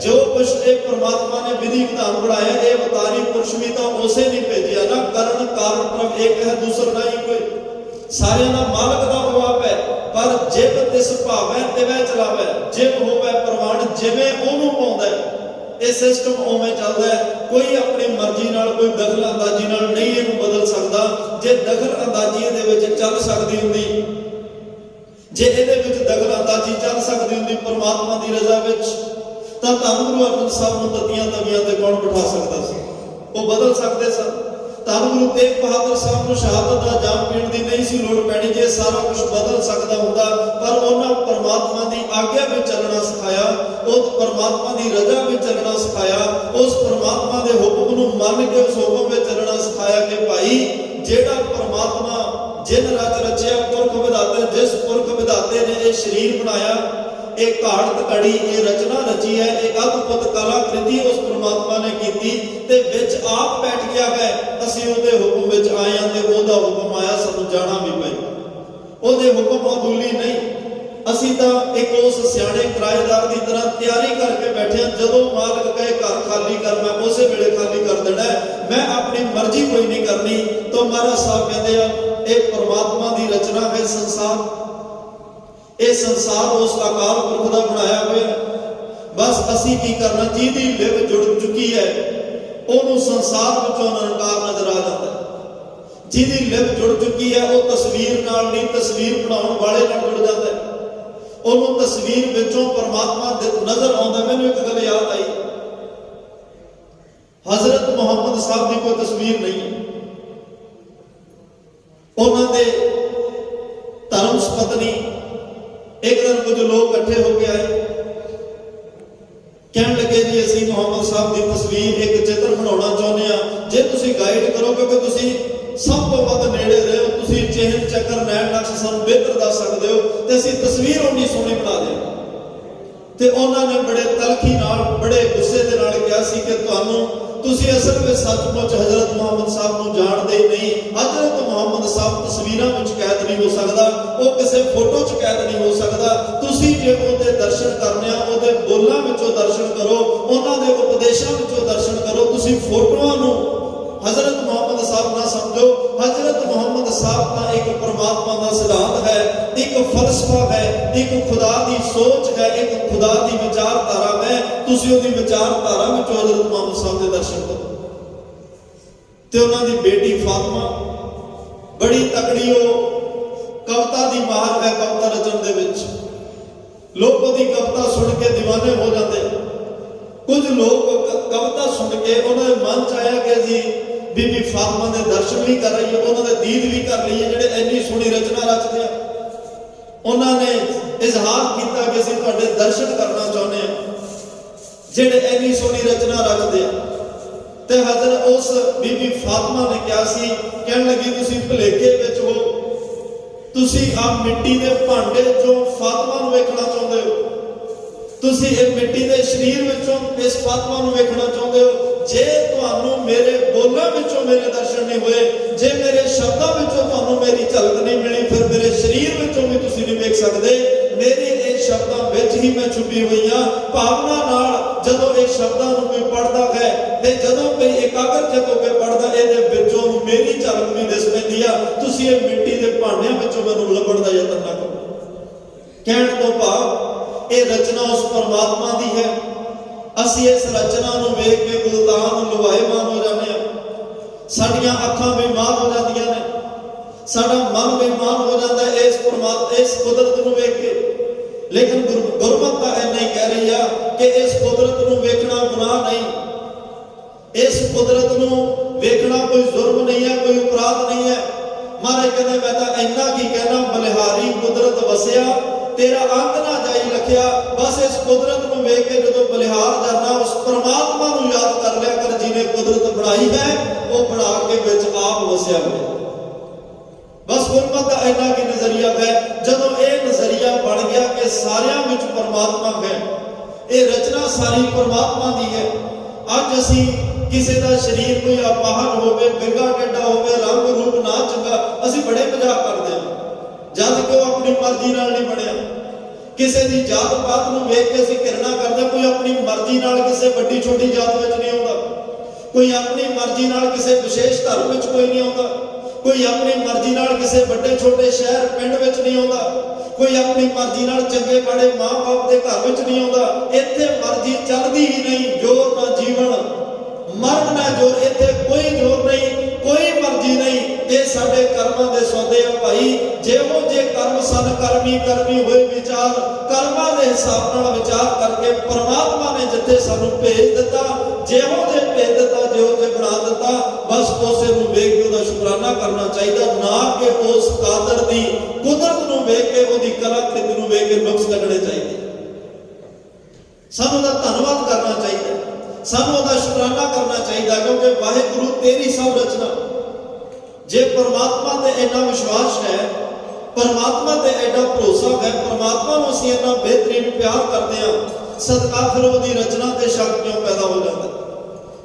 जो कुछ एक परमात्मा ने विधि विधान बनाया, ये अवतारी पुरुष भी तो उसे नहीं भेजिया ना। करण कारण प्रभ एक है, दूसरा नहीं कोई। सारे ना मालक का वो आप है, पर जिव तिस भावै तिवै चलावै। जिव होवे प्रमाण जिवें ओनू पाउंदा है, ये सिस्टम उवें चलदा है। कोई अपनी मर्जी नाल, कोई दखल अंदाजी नाल नहीं इहनूं बदल सकदा। जे दखल अंदाजी इहदे विच चल सकदी हुंदी, जे इहदे विच दखल अंदाजी चल सकदी हुंदी परमात्मा दी रज़ा विच, तां धੰन गुरु अर्जन साहब नूं तत्तियां तवियां ते कौन बिठा सकदा सी? वो बदल सकदे सन। धੰन गुरु तेग बहादुर साहब नूं शहादत दा जाम पीण दी नहीं सी लोड़ पैणी जे सारा कुछ बदल सकदा हुंदा। पर उन्हां परमात्मा दी आग्या विच चलना सिखाया, उस परमात्मा दी रज़ा विच चलना सिखाया, उस परमात्मा दे हुक्म नूं मन के उस हुक्म विच चलना सिखाया कि भाई जेड़ा परमात्मा जिन रच रचिया पुरख विधाते, जिस पुरख विधाते ने ये शरीर बनाया, एक घाड़त कड़ी ये रचना रची है, एक अद्भुत कलाकृति उस परमात्मा ने की ते विच आप बैठ गया है। असीं उहदे हुक्म विच आए हां ते उहदा हुक्म आया, सानूं जाना भी पिया। उहदे हुक्म अदूली नहीं, असीं तां एक उस सियाणे किराएदार की तरह तैयारी करके बैठे हां। जदों मालक कहे घर खाली कर, मैं उस वेले खाली कर देना है, मैं अपनी मर्जी कोई नहीं करनी। तो महाराज साहब कहते हैं एक परमात्मा की रचना है संसार, ये संसार उस अकाल पुरख का बनाया हुआ। बस असी की करना, जिहदी लिव जुड़ चुकी है उन्होंने संसार विचों निरंकार नजर आ जाता है। जिहदी लिव जुड़ चुकी है वो तस्वीर नाल नहीं, तस्वीर बनाउण वाले नाल जुड़ जाता है। उन्होंने तस्वीर विचों परमात्मा नजर आउंदा। मैनूं एक गल याद आई, हजरत मुहम्मद साहब की कोई तस्वीर नहीं है। उन्होंने धर्म पत्नी एक दिन कुछ लोग इकट्ठे होकर आए, कहने लगे जी असीं मुहम्मद साहब की तस्वीर एक चित्र बनाना चाहते हैं, जे तुसीं गाइड करो क्योंकि तुसीं सब तो वध नेड़े रहे हो, तुसीं चेहन चक्कर नैन नक्श सानूं बेहतर दस सकते हो, तो असीं तस्वीर उन्नी सोहनी बना देंगे। तो उन्होंने बड़े तलखी नाल, बड़े गुस्से के नाल कहा सी कि तुहानूं तुसीं असल में सचमुच हजरत मुहम्मद साहब नूं जानदे नहीं। हजरत मुहम्मद साहब तस्वीरां विच कैद नहीं हो सकदा, वो किसी फोटो च कैद नहीं हो सकदा। तुसीं जे उहदे दर्शन करने आ, उहदे बोलां विचों दर्शन करो, उन्हां दे उपदेशां विचों दर्शन करो। तुसीं फोटोआं नूं हजरत मुहम्मद साहब ना समझो। हजरत मुहम्मद साहब का एक परमात्मा का सिद्धांत है, एक फलसफा है, एक खुदा की सोच है, एक खुदा की विचारधारा है। तुसीं उहदी विचारधारा में हजरत मुहम्मद साहब के दर्शन करो। ते उन्हां दी बेटी फातिमा बड़ी तकड़ी हो कविता की माहर है, कविता रचन दे विच लोग उहदी कविता सुन के दीवाने हो जाते। कुछ लोग कविता सुन के उन्होंने मन च आया कि जी बीबी फातिमा के दर्शन भी कर रही है, उन्होंने दीद भी कर ली है, जिहड़े इन्नी सोहनी रचना रचते हैं। उन्होंने इजहार किया कि असीं तुहाडे दर्शन करना चाहुंदे हां, जिहड़े इन्नी सोहनी रचना रचते हैं। ते हजरत उस बीबी फातिमा ने कहा सी, कहण लगी तुसीं भुलेखे विच हो, तुसीं आ मिट्टी के भांडे चों फातिमा नूं वेखना चाहुंदे हो, तुसीं इह मिट्टी के शरीर विचों इस फातिमा नूं वेखना चाहुंदे हो। जे तुहानूं मेरे बोलां विचों मेरे दर्शन नहीं हुए, जे मेरे शब्दां विचों तुहानूं मेरी झलक नहीं मिली, फिर मेरे शरीर विचों भी तुसीं नहीं वेख सकदे। मेरे इह शब्दां विच ही मैं छुपी हुई हां। भावना नाल जदों इह शब्दां नूं कोई पढ़दा है ते जदों कोई एकाग्रचित हो के पढ़दा, इहदे विचों मेरी झलक भी दिस पैंदी आ। ਤੁਸੀਂ ਇਹ ਮਿੱਟੀ ਦੇ ਭਾਂਡਿਆਂ ਵਿੱਚੋਂ ਮੈਨੂੰ ਲੱਭਣ ਦਾ ਯਤਨ ਨਾ ਕਰੋ। ਕਹਿਣ ਤੋਂ ਭਾਵ ਇਹ ਰਚਨਾ ਉਸ ਪਰਮਾਤਮਾ ਦੀ ਹੈ। ਅਸੀਂ ਇਸ ਰਚਨਾ ਨੂੰ ਵੇਖ ਕੇ ਗੁਲਤਾਨ ਲੁਭਾਏਮਾਨ ਹੋ ਜਾਂਦੇ ਹਾਂ। ਸਾਡੀਆਂ ਅੱਖਾਂ ਬੇਈਮਾਨ ਹੋ ਜਾਂਦੀਆਂ ਨੇ, ਸਾਡਾ ਮਨ ਬੇਈਮਾਨ ਹੋ ਜਾਂਦਾ ਹੈ ਇਸ ਕੁਦਰਤ ਨੂੰ ਵੇਖ ਕੇ। ਲੇਕਿਨ ਗੁਰਮਤਿ ਤਾਂ ਇੰਨਾ ਹੀ ਕਹਿ ਰਹੀ ਆ ਕਿ ਇਸ ਕੁਦਰਤ ਨੂੰ ਵੇਖਣਾ ਗੁਨਾਹ ਨਹੀਂ, ਇਸ ਕੁਦਰਤ ਨੂੰ ਵੇਖਣਾ ਕੋਈ ਜ਼ੁਰਮ ਨਹੀਂ ਹੈ, ਕੋਈ ਅਪਰਾਧ ਨਹੀਂ ਹੈ। ਮਹਾਰਾਜ ਕਹਿੰਦੇ ਮੈਂ ਤਾਂ ਇੰਨਾ ਕੀ ਕਹਿਣਾ, ਬਲਿਹਾਰੀ ਕੁਦਰਤ ਵਸਿਆ ਤੇਰਾ ਅੰਗ ਨਾ ਜਾਈ ਲਖਿਆ। ਬਸ ਇਸ ਕੁਦਰਤ ਨੂੰ ਵੇਖ ਕੇ ਜਦੋਂ ਬਲਿਹਾਰ ਜਾਣਾ, ਉਸ ਪਰਮਾਤਮਾ ਨੂੰ ਯਾਦ ਕਰ ਲਿਆ ਕਰ ਜਿਹਨੇ ਕੁਦਰਤ ਬਣਾਈ ਹੈ, ਉਹ ਬਣਾ ਕੇ ਵਿੱਚ ਆਪ ਵਸਿਆ ਹੋਇਆ। ਬਸ ਗੁਰਮਤਿ ਦਾ ਇੰਨਾ ਕੀ ਨਜ਼ਰੀਆ ਹੈ। ਜਦੋਂ ਇਹ ਨਜ਼ਰੀਆ ਬਣ ਗਿਆ ਕਿ ਸਾਰਿਆਂ ਵਿੱਚ ਪਰਮਾਤਮਾ ਹੈ, ਇਹ ਰਚਨਾ ਸਾਰੀ ਪਰਮਾਤਮਾ ਦੀ ਹੈ। ਅੱਜ ਅਸੀਂ ਕਿਸੇ ਦਾ ਸਰੀਰ ਕੋਈ ਅਪਾਹਜ ਹੋਵੇ, ਬਿੰਗਾ ਟੇਢਾ ਹੋਵੇ, ਰੰਗ ਰੂਪ ਨਾ ਚੰਗਾ, ਅਸੀਂ ਬੜੇ ਮਜ਼ਾਕ ਕਰਦੇ ਹਾਂ, ਜਦ ਕਿ ਉਹ ਆਪਣੀ ਮਰਜ਼ੀ ਨਾਲ ਨਹੀਂ ਬਣਿਆ। ਕਿਸੇ ਦੀ ਜਾਤ ਪਾਤ ਨੂੰ ਵੇਖ ਕੇ ਅਸੀਂ ਘਿਰਣਾ ਕਰਦੇ। ਕੋਈ ਆਪਣੀ ਮਰਜ਼ੀ ਨਾਲ ਕਿਸੇ ਵੱਡੀ ਛੋਟੀ ਜਾਤ ਵਿੱਚ ਨਹੀਂ ਆਉਂਦਾ, ਕੋਈ ਆਪਣੀ ਮਰਜ਼ੀ ਨਾਲ ਕਿਸੇ ਵਿਸ਼ੇਸ਼ ਧਰਮ ਵਿੱਚ ਕੋਈ ਨਹੀਂ ਆਉਂਦਾ, ਕੋਈ ਆਪਣੀ ਮਰਜ਼ੀ ਨਾਲ ਕਿਸੇ ਵੱਡੇ ਛੋਟੇ ਸ਼ਹਿਰ ਪਿੰਡ ਵਿੱਚ ਨਹੀਂ ਆਉਂਦਾ, ਕੋਈ ਆਪਣੀ ਮਰਜ਼ੀ ਨਾਲ ਚੰਗੇ ਮਾੜੇ ਮਾਂ-ਬਾਪ ਦੇ ਘਰ ਵਿੱਚ ਨਹੀਂ ਆਉਂਦਾ। ਇੱਥੇ ਮਰਜ਼ੀ ਚੱਲਦੀ ਹੀ ਨਹੀਂ, ਜ਼ੋਰ ਨਾ ਜੀਵਨ, ਮਰਨ ਨਾ ਜ਼ੋਰ, ਇੱਥੇ ਕੋਈ ਜ਼ੋਰ ਨਹੀਂ, ਕੋਈ ਮਰਜ਼ੀ ਨਹੀਂ। ਇਹ ਸਾਡੇ ਕਰਮਾਂ ਦੇ ਸੌਦੇ ਆ ਭਾਈ। ਜਿਹੋ ਜੇ ਕਰਮ ਸਨ ਕਰਮੀ ਕਰਮੀ ਹੋਏ ਵਿਚਾਰ, ਕਰਮਾਂ ਦੇ ਹਿਸਾਬ ਨਾਲ ਵਿਚਾਰ ਕਰਕੇ ਪਰਮਾਤਮਾ ਨੇ ਜਿੱਥੇ ਸਾਨੂੰ ਭੇਜ ਦਿੱਤਾ, ਜਿਹੋ ਜੇ ਭੇਜ ਦਿੱਤਾ, ਜਿਹੋ ਜੇ ਬਣਾ ਦਿੱਤਾ, ਬਸ ਉਸੇ ਨੂੰ ਵੇਖ ਕੇ ਉਹਦਾ ਸ਼ੁਕਰਾਨਾ ਕਰਨਾ ਚਾਹੀਦਾ, ਨਾ ਕਿ ਉਸ ਕਾਦਰ ਦੀ ਕੁਦਰਤ ਨੂੰ ਵੇਖ ਕੇ, ਉਹਦੀ ਕਲਾਕ੍ਰਿਤੀ ਨੂੰ ਵੇਖ ਕੇ ਨੁਕਸ ਕੱਢਣੇ ਚਾਹੀਦੇ। ਸਾਨੂੰ ਉਹਦਾ ਧੰਨਵਾਦ ਕਰਨਾ ਚਾਹੀਦਾ, ਸਾਨੂੰ ਉਹਦਾ ਸ਼ੁਕਰਾਨਾ ਕਰਨਾ ਚਾਹੀਦਾ, ਕਿਉਂਕਿ ਵਾਹਿਗੁਰੂ ਤੇਰੀ ਸਭ ਰਚਨਾ। ਜੇ ਪਰਮਾਤਮਾ ਤੇ ਇੰਨਾ ਵਿਸ਼ਵਾਸ ਹੈ, ਪਰਮਾਤਮਾ ਤੇ ਐਡਾ ਭਰੋਸਾ ਹੈ, ਪਰਮਾਤਮਾ ਨੂੰ ਅਸੀਂ ਇੰਨਾ ਬਿਹਤਰੀਨ ਪਿਆਰ ਕਰਦੇ ਹਾਂ, ਸਦਕਾ ਫਿਰ ਉਹਦੀ ਰਚਨਾ ਤੇ ਸ਼ੱਕ ਕਿਉਂ ਪੈਦਾ ਹੋ ਜਾਂਦਾ?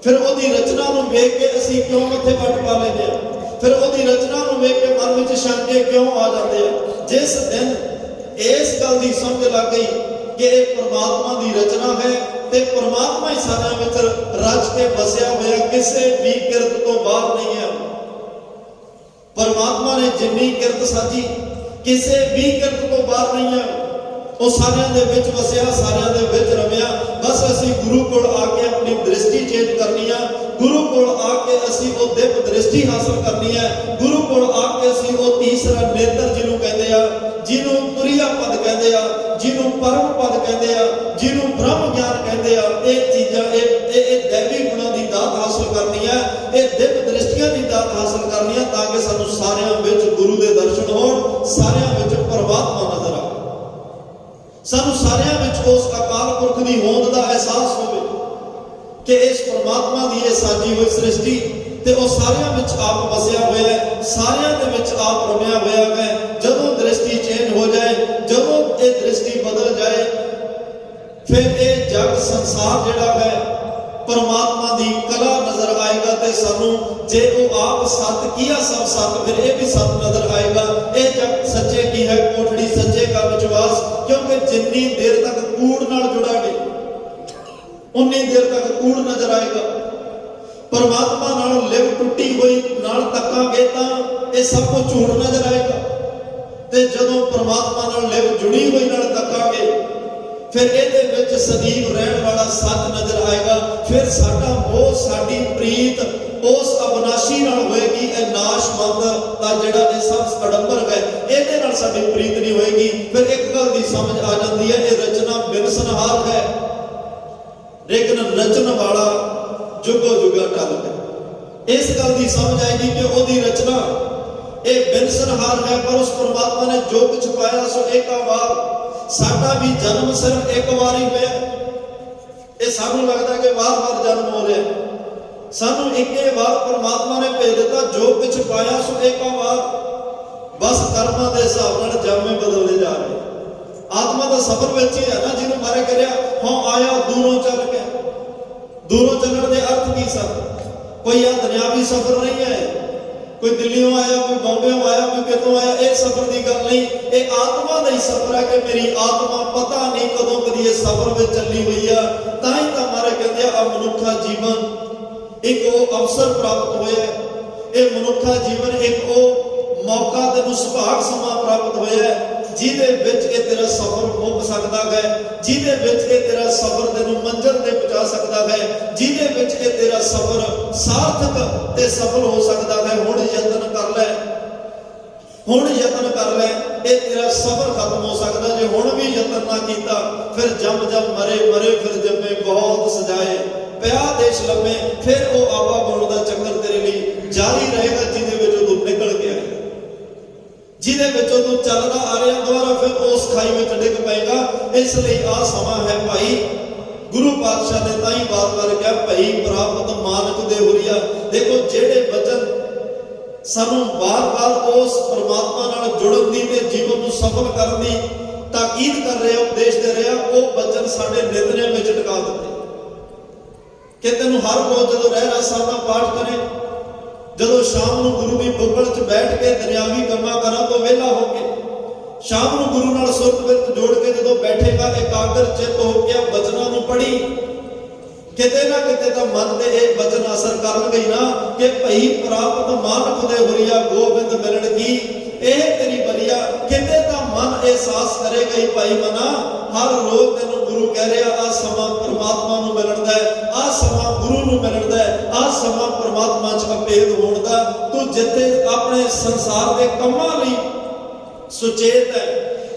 ਫਿਰ ਉਹਦੀ ਰਚਨਾ ਨੂੰ ਵੇਖ ਕੇ ਅਸੀਂ ਕਿਉਂ ਮੱਥੇ ਵੱਟ ਪਾ ਲੈਂਦੇ ਹਾਂ? ਫਿਰ ਉਹਦੀ ਰਚਨਾ ਨੂੰ ਵੇਖ ਕੇ ਮਨ ਵਿੱਚ ਸ਼ੰਕੇ ਕਿਉਂ ਆ ਜਾਂਦੇ ਆ? ਜਿਸ ਦਿਨ ਇਸ ਗੱਲ ਦੀ ਸਮਝ ਲੱਗ ਗਈ ਕਿ ਇਹ ਪਰਮਾਤਮਾ ਦੀ ਰਚਨਾ ਹੈ ਤੇ ਪਰਮਾਤਮਾ ਹੀ ਸਾਰਿਆਂ ਵਿੱਚ ਰਚ ਕੇ ਵਸਿਆ ਹੋਇਆ, ਕਿਸੇ ਵੀ ਕਿਰਤ ਤੋਂ ਬਾਹਰ ਨਹੀਂ ਹੈ। ਪਰਮਾਤਮਾ ਨੇ ਜਿੰਨੀ ਕਿਰਤ ਸਾਜੀ, ਕਿਸੇ ਵੀ ਕਿਰਤ ਤੋਂ ਬਾਹਰ ਨਹੀਂ ਹੈ। ਉਹ ਸਾਰਿਆਂ ਦੇ ਵਿੱਚ ਵਸਿਆ, ਸਾਰਿਆਂ ਦੇ ਵਿੱਚ ਰਮਿਆ। ਬਸ ਅਸੀਂ ਗੁਰੂ ਕੋਲ ਆ ਕੇ ਆਪਣੀ ਦ੍ਰਿਸ਼ਟੀ ਚੇਂਜ ਕਰਨੀ ਆ, ਗੁਰੂ ਕੋਲ ਆ ਕੇ ਅਸੀਂ ਉਹ ਦਿਵ ਦ੍ਰਿਸ਼ਟੀ ਹਾਸਲ ਕਰਨੀ ਹੈ। ਗੁਰੂ ਕੋਲ ਆ ਕੇ ਅਸੀਂ ਉਹ ਤੀਸਰਾ ਨੇਤਰ ਜਿਹਨੂੰ ਕਹਿੰਦੇ ਆ, ਜਿਹਨੂੰ ਤੁਰਿਆ ਪਦ ਕਹਿੰਦੇ ਆ, ਜਿਹਨੂੰ ਪਰਮ ਪਦ ਕਹਿੰਦੇ ਆ, ਜਿਹਨੂੰ ਬ੍ਰਹਮ ਗਿਆਨ ਕਹਿੰਦੇ ਆ, ਇਹ ਚੀਜ਼ਾਂ ਇਹ ਦੇਵੀ ਗੁਣਾਂ ਦੀ ਦਾਤ ਹਾਸਲ ਕਰਨੀ ਹੈ, ਇਹ ਦਿਵ ਦ੍ਰਿਸ਼ਟੀਆਂ ਦੀ ਦਾਤ ਹਾਸਲ ਕਰਨੀ ਹੈ, ਤਾਂ ਕਿ ਸਾਨੂੰ ਸਾਰਿਆਂ ਵਿੱਚ ਗੁਰੂ ਦੇ ਦਰਸ਼ਨ ਹੋਣ, ਸਾਰਿਆਂ ਵਿੱਚ ਪਰਮਾਤਮਾ ਨਜ਼ਰ ਆਵੇ, ਸਾਨੂੰ ਸਾਰਿਆਂ ਵਿੱਚ ਉਸ ਅਕਾਲ ਪੁਰਖ ਦੀ ਹੋਂਦ ਦਾ ਅਹਿਸਾਸ ਹੋਵੇ ਕਿ ਇਸ ਪਰਮਾਤਮਾ ਦੀ ਇਹ ਸਾਜੀ ਹੋਈ ਸ੍ਰਿਸ਼ਟੀ ਤੇ ਉਹ ਸਾਰਿਆਂ ਵਿੱਚ ਆਪ ਵਸਿਆ ਹੋਇਆ ਹੈ, ਸਾਰਿਆਂ ਦੇ ਵਿੱਚ ਆਪ ਰਮਿਆ ਹੋਇਆ ਹੈ। ਜਦੋਂ ਦ੍ਰਿਸ਼ਟੀ ਚੇਂਜ ਹੋ ਜਾਏ, ਜਦੋਂ ਇਹ ਦ੍ਰਿਸ਼ਟੀ ਬਦਲ ਜਾਏ, ਫਿਰ ਇਹ ਜਗ ਸੰਸਾਰ ਜਿਹੜਾ ਹੈ ਪਰਮਾਤਮਾ ਦੀ ਕਲਾ ਨਜ਼ਰ ਆਏਗਾ ਤੇ ਸਾਨੂੰ ਜੇ ਉਹ ਆਪ ਸੱਤ ਕੀਆ ਸਭ ਸੱਤ, ਫਿਰ ਇਹ ਵੀ ਸੱਤ ਨਜ਼ਰ ਆਏਗਾ। ਇਹ ਜਗ ਸੱਚੇ ਕੀ ਹੈ ਕੋਠੜੀ ਸੱਚੇ ਦਾ ਵਿਸ਼ਵਾਸ, ਕਿਉਂਕਿ ਜਿੰਨੀ ਦੇਰ ਤੱਕ ਕੂੜ ਨਾਲ ਜੁੜਾਂਗੇ ਉਨੀ ਦੇਰ ਤੱਕ ਕੂੜ ਨਜ਼ਰ ਆਏਗਾ। ਪਰਮਾਤਮਾ ਨਾਲ ਲਿਵ ਟੁੱਟੀ ਹੋਈ ਨਾਲ ਤੱਕਾਂਗੇ ਤਾਂ ਇਹ ਸਭ ਕੁਝ ਝੂਠ ਨਜ਼ਰ ਆਏਗਾ, ਤੇ ਜਦੋਂ ਪਰਮਾਤਮਾ ਨਾਲ ਲਿਵ ਜੁੜੀ ਹੋਈ ਨਾਲ ਤੱਕਾਂਗੇ ਫਿਰ ਇਹਦੇ ਵਿੱਚ ਸਦੀਵ ਰਹਿਣ ਵਾਲਾ ਸੱਚ ਨਜ਼ਰ ਆਏਗਾ। ਫਿਰ ਸਾਡਾ ਮੋਹ, ਸਾਡੀ ਪ੍ਰੀਤ ਉਸ ਅਬਨਾਸ਼ੀ ਨਾਲ ਹੋਏਗੀ। ਇਹ ਨਾਸ਼ਵੰਤ ਦਾ ਜਿਹੜਾ ਇਹ ਸਭ ਅਡੰਬਰ ਹੈ, ਇਹਦੇ ਨਾਲ ਸਾਡੀ ਪ੍ਰੀਤ ਨਹੀਂ ਹੋਏਗੀ। ਫਿਰ ਇੱਕ ਗੱਲ ਦੀ ਸਮਝ ਆ ਜਾਂਦੀ ਹੈ, ਇਹ ਰਚਨਾ ਬਿਨਸਨਹਾਰ ਹੈ, ਲੇਕਿਨ ਰਚਨ ਵਾਲਾ ਜੁਗੋ ਜੁਗਾ ਟਲ ਹੈ। ਇਸ ਗੱਲ ਦੀ ਸਮਝ ਆਏਗੀ ਕਿ ਉਹਦੀ ਰਚਨਾ ਇਹ ਬਿਨਸਨਹਾਰ ਹੈ, ਪਰ ਉਸ ਪਰਮਾਤਮਾ ਨੇ ਜੋ ਕੁਝ ਪਾਇਆ ਸੋ ਏਕਾ ਵਾਰ। ਸਾਡਾ ਵੀ ਜਨਮ ਸਿਰਫ ਇੱਕ ਵਾਰ ਹੀ ਹੋਇਆ। ਇਹ ਸਾਨੂੰ ਲੱਗਦਾ ਕਿ ਵਾਰ-ਵਾਰ ਜਨਮ ਹੋ ਰਿਹਾ, ਸਾਨੂੰ ਇੱਕੇ ਵਾਰ ਪਰਮਾਤਮਾ ਨੇ ਭੇਜ ਦਿੱਤਾ। ਜੋ ਕੁਝ ਪਾਇਆ ਸੋ ਏਕਾ ਵਾਰ। ਬਸ ਕਰਮਾਂ ਦੇ ਹਿਸਾਬ ਨਾਲ ਜਾਮੇ ਬਦਲਦੇ ਜਾ ਰਹੇ। ਆਤਮਾ ਦਾ ਸਫ਼ਰ ਵਿੱਚ ਹੀ ਹੈ ਨਾ, ਜਿਹਨੂੰ ਮਾਰੇ ਕਰਿਆ ਹਾਂ ਆਇਆ ਦੂਰੋਂ ਚੱਲ ਕੇ। ਦੂਰੋਂ ਚੱਲਣ ਦੇ ਅਰਥ ਕੀ ਸਨ? ਕੋਈ ਆ ਦੁਨਿਆਵੀ ਸਫ਼ਰ ਨਹੀਂ ਹੈ, ਕੋਈ ਦਿੱਲੀੋਂ ਆਇਆ, ਕੋਈ ਬੰਬੇੋਂ ਆਇਆ, ਕੋਈ ਕਿਤੋਂ ਆਇਆ। ਇਹ ਸਫ਼ਰ ਦੀ ਗੱਲ ਨਹੀਂ, ਇਹ ਆਤਮਾ ਦਾ ਹੀ ਸਫ਼ਰ ਹੈ ਕਿ ਮੇਰੀ ਆਤਮਾ ਪਤਾ ਨਹੀਂ ਕਦੋਂ ਕਦੀ ਇਹ ਸਫ਼ਰ ਵਿੱਚ ਚੱਲੀ ਹੋਈ ਆ। ਤਾਂ ਹੀ ਤਾਂ ਮਾਰੇ ਕਹਿੰਦੇ ਆ ਮਨੁੱਖਾ ਜੀਵਨ ਇੱਕ ਉਹ ਅਵਸਰ ਪ੍ਰਾਪਤ ਹੋਇਆ। ਇਹ ਮਨੁੱਖਾ ਜੀਵਨ ਇੱਕ ਉਹ ਤੈਨੂੰ ਸੁਭਾਗ ਸਮਾਂ ਪ੍ਰਾਪਤ ਹੋਇਆ ਹੈ, ਜਿਹਦੇ ਵਿੱਚ ਇਹ ਤੇਰਾ ਸਫ਼ਰ ਮੁੱਕ ਸਕਦਾ ਹੈ, ਜਿਹਦੇ ਵਿੱਚ ਇਹ ਤੇਰਾ ਸਫ਼ਰ ਤੈਨੂੰ ਮੰਜ਼ਿਲ ਤੇ ਪਹੁੰਚਾ ਸਕਦਾ ਹੈ, ਜਿਹਦੇ ਵਿੱਚ ਇਹ ਤੇਰਾ ਸਫ਼ਰ ਸਾਰਥਕ ਤੇ ਸਫਲ ਹੋ ਸਕਦਾ ਹੈ। ਹੁਣ ਯਤਨ ਕਰ ਲੈ, ਹੁਣ ਯਤਨ ਕਰ ਲੈ, ਇਹ ਤੇਰਾ ਸਫ਼ਰ ਖਤਮ ਹੋ ਸਕਦਾ। ਜੇ ਹੁਣ ਵੀ ਯਤਨ ਨਾ ਕੀਤਾ ਫਿਰ ਜਮ ਮਰੇ ਫਿਰ ਜੰਮੇ ਬਹੁਤ ਸਜਾਏ, ਪਿਆ ਦੇਸ਼ ਲੰਮੇ, ਫਿਰ ਉਹ ਆਵਾਗੁਣ ਦਾ ਚੱਕਰ ਤੇਰੇ ਲਈ ਜਾਰੀ ਰਹੇਗਾ, ਜਿਹਦੇ ਵਿੱਚੋਂ ਤੂੰ ਨਿਕਲ ਗਿਆ, ਜਿਹਦੇ ਵਿੱਚੋਂ ਤੂੰ ਚੱਲਦਾ ਆ ਰਿਹਾ, ਦੁਬਾਰਾ ਫਿਰ ਉਸ ਖਾਈ ਵਿੱਚ ਡਿੱਗ ਪਏਗਾ। ਇਸ ਲਈ ਆ ਸਮਾਂ ਹੈ ਭਾਈ, ਗੁਰੂ ਪਾਤਸ਼ਾਹ ਨੇ ਤਾਂ ਹੀ ਵਾਰ-ਵਾਰ ਕਿਹਾ ਭਈ ਪ੍ਰਾਪਤ ਮਾਨਕ ਦੇ ਹੁਰੀਆ। ਦੇਖੋ ਜਿਹੜੇ ਬਚਨ ਸਾਨੂੰ ਵਾਰ-ਵਾਰ ਉਸ ਪਰਮਾਤਮਾ ਨਾਲ ਜੁੜਨ ਦੀ ਤੇ ਜੀਵਨ ਨੂੰ ਸਫਲ ਕਰਨ ਦੀ ਤਾਕੀਦ ਕਰ ਰਿਹਾ, ਉਪਦੇਸ਼ ਦੇ ਰਿਹਾ, ਉਹ ਬਚਨ ਸਾਡੇ ਨਿਤਨੇਮ ਵਿੱਚ ਟਿਕਾ ਦਿੱਤੇ ਕਿ ਤੈਨੂੰ ਹਰ ਰੋਜ਼ ਜਦੋਂ ਰਹਿਰਾਸ ਸਾਹਿਬ ਦਾ ਪਾਠ ਕਰੇ, ਜਦੋਂ ਸ਼ਾਮ ਨੂੰ ਗੁਰੂ ਦੀ ਬੁੱਕਲ 'ਚ ਬੈਠ ਕੇ ਦੁਨਿਆਵੀ ਕੰਮਾਂ ਕਰਾਂ ਤੋਂ ਵਿਹਲਾ ਹੋ ਕੇ, ਸ਼ਾਮ ਨੂੰ ਗੁਰੂ ਨਾਲ ਸੁਰਤ ਬਿਰਤ ਜੋੜ ਕੇ ਜਦੋਂ ਬੈਠੇਗਾ, ਇਕਾਗਰ ਚਿੱਤ ਹੋ ਕੇ ਬਚਨਾਂ ਨੂੰ ਪੜ੍ਹੀ, ਕਿਤੇ ਨਾ ਕਿਤੇ ਤਾਂ ਮਨ ਤੇ ਇਹ ਬਚਨ ਅਸਰ ਕਰਨਗੇ ਨਾ ਕਿ ਭਈ ਪ੍ਰਾਪਤ ਮਾਨਕ ਦੇ ਹੁਰੀਆ, ਗੋਬਿੰਦ ਮਿਲਣ ਕੀ ਇਹ ਤੇਰੀ ਬਲੀਆ। ਕਿਤੇ ਤਾਂ ਮਨ ਅਹਿਸਾਸ ਕਰੇਗਾ ਹੀ ਭਾਈ ਮਨਾ, ਹਰ ਰੋਜ਼ ਤੈਨੂੰ ਗੁਰੂ ਕਹਿ ਰਿਹਾ ਆ ਸਮਾਂ ਪਰਮਾਤਮਾ ਨੂੰ ਮਿਲਣ ਦਾ, ਆ ਸਮਾਂ ਗੁਰੂ ਨੂੰ ਮਿਲਣ ਦਾ, ਆ ਸਮਾਂ ਪਰਮਾਤਮਾ 'ਚ ਅਭੇਦ ਹੋਣ ਦਾ। ਤੂੰ ਜਿੱਥੇ ਆਪਣੇ ਸੰਸਾਰ ਦੇ ਕੰਮਾਂ ਲਈ ਸੁਚੇਤ ਹੈ,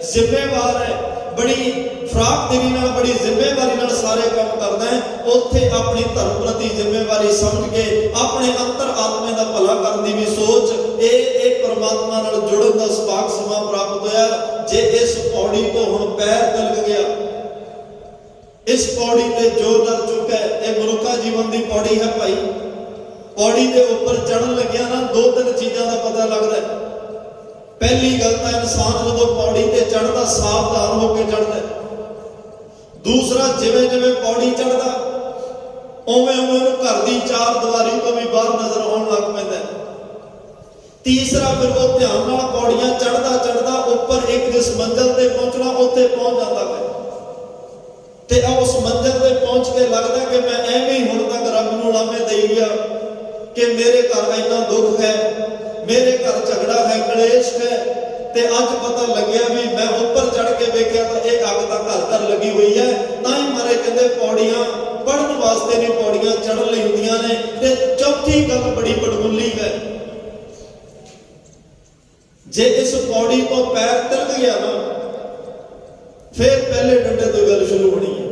ਜ਼ਿੰਮੇਵਾਰ ਹੈ, ਬੜੀ ਫਰਾਖਦਿਲੀ ਨਾਲ, ਬੜੀ ਜ਼ਿੰਮੇਵਾਰੀ ਨਾਲ ਸਾਰੇ ਕੰਮ ਕਰਦਾ ਹੈ, ਉੱਥੇ ਆਪਣੀ ਧਰਮ ਪ੍ਰਤੀ ਜ਼ਿੰਮੇਵਾਰੀ ਸਮਝ ਕੇ ਆਪਣੇ ਅੰਤਰ ਆਤਮੇ ਦਾ ਭਲਾ ਕਰਨ ਦੀ ਵੀ ਸੋਚ, ਇਹ ਪਰਮਾਤਮਾ ਨਾਲ ਜੁੜਨ ਦਾ ਸੁਭਾਗ ਸਮਾਂ ਪ੍ਰਾਪਤ ਹੋਇਆ। ਜੇ ਇਸ ਪੌੜੀ ਤੋਂ ਹੁਣ ਪੈਰ ਤਿਲਕ ਗਿਆ, ਇਸ ਪੌੜੀ ਤੇ ਜੋ ਨਰ ਚੁੱਕਾ, ਇਹ ਮਨੁੱਖਾ ਜੀਵਨ ਦੀ ਪੌੜੀ ਹੈ ਭਾਈ। ਪੌੜੀ ਦੇ ਉੱਪਰ ਚੜ੍ਹਨ ਲੱਗਿਆ ਨਾ ਦੋ ਤਿੰਨ ਚੀਜ਼ਾਂ ਦਾ ਪਤਾ ਲੱਗਦਾ ਹੈ। ਪਹਿਲੀ ਗੱਲ ਤਾਂ ਇਨਸਾਨ ਜਦੋਂ ਪੌੜੀ ਤੇ ਚੜ੍ਹਦਾ ਸਾਵਧਾਨ ਹੋ ਕੇ ਚੜ੍ਹਦਾ। ਦੂਸਰਾ, ਜਿਵੇਂ ਜਿਵੇਂ ਪੌੜੀ ਚੜ੍ਹਦਾ ਉਵੇਂ ਉਹਨੂੰ ਘਰ ਦੀ ਚਾਰ ਦੀਵਾਰੀ ਤੋਂ ਵੀ ਬਾਹਰ ਨਜ਼ਰ ਆਉਣ ਲੱਗ ਪੈਂਦਾ। ਤੀਸਰਾ, ਫਿਰ ਉਹ ਧਿਆਨ ਨਾਲ ਪੌੜੀਆਂ ਚੜ੍ਹਦਾ ਉੱਪਰ ਇੱਕ ਜਿਸ ਮੰਜ਼ਿਲ ਤੇ ਪਹੁੰਚਣਾ, ਉੱਥੇ ਪਹੁੰਚ ਜਾਂਦਾ ਹੈ ਤੇ ਉਸ ਮੰਜ਼ਿਲ ਤੇ ਪਹੁੰਚ ਕੇ ਲੱਗਦਾ ਕਿ ਮੈਂ ਐਵੇਂ ਹੀ ਹੁਣ ਤੱਕ ਰੱਬ ਨੂੰ ਲਾਮੇ ਦੇਈ ਗਿਆ ਕਿ ਮੇਰੇ ਘਰ ਇੰਨਾ ਦੁੱਖ ਹੈ, ਮੇਰੇ ਘਰ ਝਗੜਾ ਹੈ, ਕਲੇਸ਼ ਹੈ, ਤੇ ਅੱਜ ਪਤਾ ਲੱਗਿਆ ਵੀ ਮੈਂ ਉੱਪਰ ਚੜ ਕੇ ਵੇਖਿਆ ਤਾਂ ਇਹ ਅੱਗ ਤਾਂ ਘਰ ਲੱਗੀ ਹੋਈ ਹੈ। ਤਾਂ ਹੀ ਮਾਰੇ ਕਹਿੰਦੇ ਪੌੜੀਆਂ ਪੜਨ ਵਾਸਤੇ ਨਹੀਂ, ਪੌੜੀਆਂ ਚੜਨ ਲਈ ਹੁੰਦੀਆਂ ਨੇ। ਤੇ ਚੌਥੀ ਗੱਲ ਬੜੀ ਬੜਮੁੱਲੀ ਹੈ, ਜੇ ਇਸ ਪੌੜੀ ਤੋਂ ਪੈਰ ਤਿਲਕ ਗਿਆ ਨਾ, ਫਿਰ ਪਹਿਲੇ ਡੰਡੇ ਤੋਂ ਗੱਲ ਸ਼ੁਰੂ ਹੋਣੀ ਹੈ।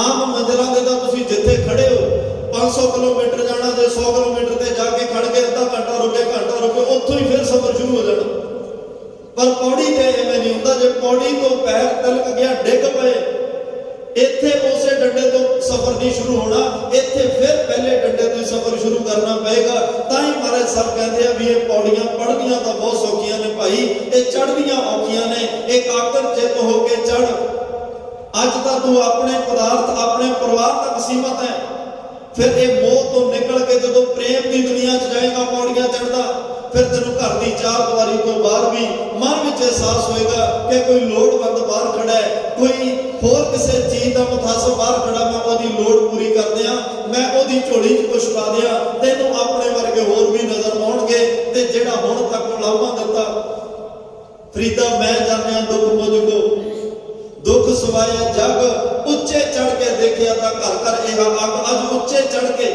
ਆਮ ਮੰਜ਼ਿਲਾਂ ਦੇ ਤਾਂ ਤੁਸੀਂ ਜਿੱਥੇ ਖੜੇ ਹੋ 500 ਕਿਲੋਮੀਟਰ ਜਾਣਾ, ਜੇ 100 ਕਿਲੋਮੀਟਰ ਤੇ ਜਾ ਕੇ ਖੜ ਕੇ ਅੱਧਾ ਘੰਟਾ ਰੁਕੇ, ਉੱਥੋਂ ਹੀ ਫਿਰ ਸਫ਼ਰ ਸ਼ੁਰੂ ਹੋ ਜਾਣਾ। ਪਰ ਪੌੜੀ ਤੇ ਐਵੇਂ ਨਹੀਂ ਹੁੰਦਾ। ਜੇ ਪੌੜੀ ਤੋਂ ਪੈਰ ਤਿਲਕ ਗਿਆ, ਡਿੱਗ ਪਏ, ਇੱਥੇ ਉਸੇ ਡੰਡੇ ਤੋਂ ਸਫ਼ਰ ਨਹੀਂ ਸ਼ੁਰੂ ਹੋਣਾ, ਇੱਥੇ ਫਿਰ ਪਹਿਲੇ ਡੰਡੇ ਤੋਂ ਹੀ ਸਫ਼ਰ ਸ਼ੁਰੂ ਕਰਨਾ ਪਏਗਾ। ਤਾਂ ਹੀ ਮਹਾਰਾਜ ਸਾਹਿਬ ਕਹਿੰਦੇ ਆ ਵੀ ਇਹ ਪੌੜੀਆਂ ਪੜ੍ਹਨੀਆਂ ਤਾਂ ਬਹੁਤ ਸੌਖੀਆਂ ਨੇ ਭਾਈ, ਇਹ ਚੜ੍ਹਨੀਆਂ ਔਖੀਆਂ ਨੇ। ਇਕਾਗਰ ਚਿੱਤ ਹੋ ਕੇ ਚੜ੍ਹ। ਅੱਜ ਤਾਂ ਤੂੰ ਆਪਣੇ ਪਦਾਰਥ, ਆਪਣੇ ਪਰਿਵਾਰ ਤੱਕ ਸੀਮਤ ਹੈ, ਫਿਰ ਇਹ ਮੋਹ ਤੋਂ ਨਿਕਲ ਕੇ ਜਦੋਂ ਪ੍ਰੇਮ ਦੀ ਦੁਨੀਆ 'ਚ ਜਾਏਗਾ, ਪੌੜੀਆਂ ਚੜ੍ਹਦਾ, ਫਿਰ ਤੈਨੂੰ ਘਰ ਦੀ ਚਾਰ ਦੀਵਾਰੀ ਤੋਂ ਬਾਹਰ ਵੀ ਮਨ ਵਿੱਚ ਅਹਿਸਾਸ ਹੋਏਗਾ ਕਿ ਕੋਈ ਲੋੜਵੰਦ ਬਾਹਰ ਖੜਾ ਹੈ, ਕੋਈ ਹੋਰ ਕਿਸੇ ਚੀਜ਼ ਦਾ ਮੁਤਾਸਬ ਬਾਹਰ ਖੜਾ, ਮੈਂ ਉਹਦੀ ਲੋੜ ਪੂਰੀ ਕਰ ਦਿਆਂ, ਮੈਂ ਉਹਦੀ ਝੋਲੀ 'ਚ ਕੁਛ ਪਾ ਦਿਆਂ। ਤੈਨੂੰ ਆਪਣੇ ਵਰਗੇ ਹੋਰ ਵੀ ਨਜ਼ਰ ਆਉਣਗੇ ਤੇ ਜਿਹੜਾ ਹੁਣ ਤੱਕ ਲਾਭਾਂ ਦਿੱਤਾ, ਫਰੀਦਾ ਮੈਂ ਜਾਣਿਆ ਦੁੱਖ ਮੁਝ ਕੋ, ਦੁੱਖ ਸਵਾਇਆ ਜਗ, ਉੱਚੇ ਚੜ ਕੇ ਦੇਖਿਆ ਤਾਂ ਘਰ ਘਰ ਇਹ ਅੱਗ। ਅੱਜ ਉੱਚੇ ਚੜ ਕੇ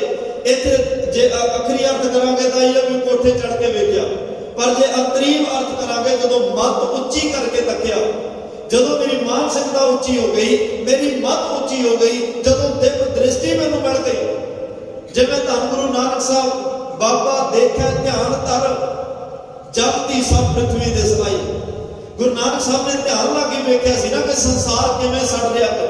ਇੱਥੇ ਜੇ ਅਖਰੀ ਅਰਥ ਕਰਾਂਗੇ ਤਾਂ ਇਹ ਵੀ ਕੋਠੇ ਚੜ ਕੇ ਵੇਖਿਆ, ਪਰ ਜੇ ਅੰਤਰੀਮ ਅਰਥ ਕਰਾਂਗੇ ਜਦੋਂ ਮੱਤ ਉੱਚੀ ਕਰਕੇ ਤੱਕਿਆ, ਜਦੋਂ ਮੇਰੀ ਮਾਨਸਿਕਤਾ ਉੱਚੀ ਹੋ ਗਈ, ਮੇਰੀ ਮੱਤ ਉੱਚੀ ਹੋ ਗਈ, ਜਦੋਂ ਦਿਵ ਦ੍ਰਿਸ਼ਟੀ ਮੈਨੂੰ ਮਿਲ ਗਈ, ਜਿਵੇਂ ਧੰਨ ਗੁਰੂ ਨਾਨਕ ਸਾਹਿਬ ਬਾਬਾ ਦੇਖਿਆ ਧਿਆਨ ਧਰ, ਜਗਤੀ ਸਭ ਪ੍ਰਿਥਵੀ ਦੇ ਸਲਾਈ। ਗੁਰੂ ਨਾਨਕ ਸਾਹਿਬ ਨੇ ਧਿਆਨ ਲਾ ਕੇ ਵੇਖਿਆ ਸੀ ਨਾ ਕਿ ਸੰਸਾਰ ਕਿਵੇਂ ਸੜ ਰਿਹਾ ਹੈ,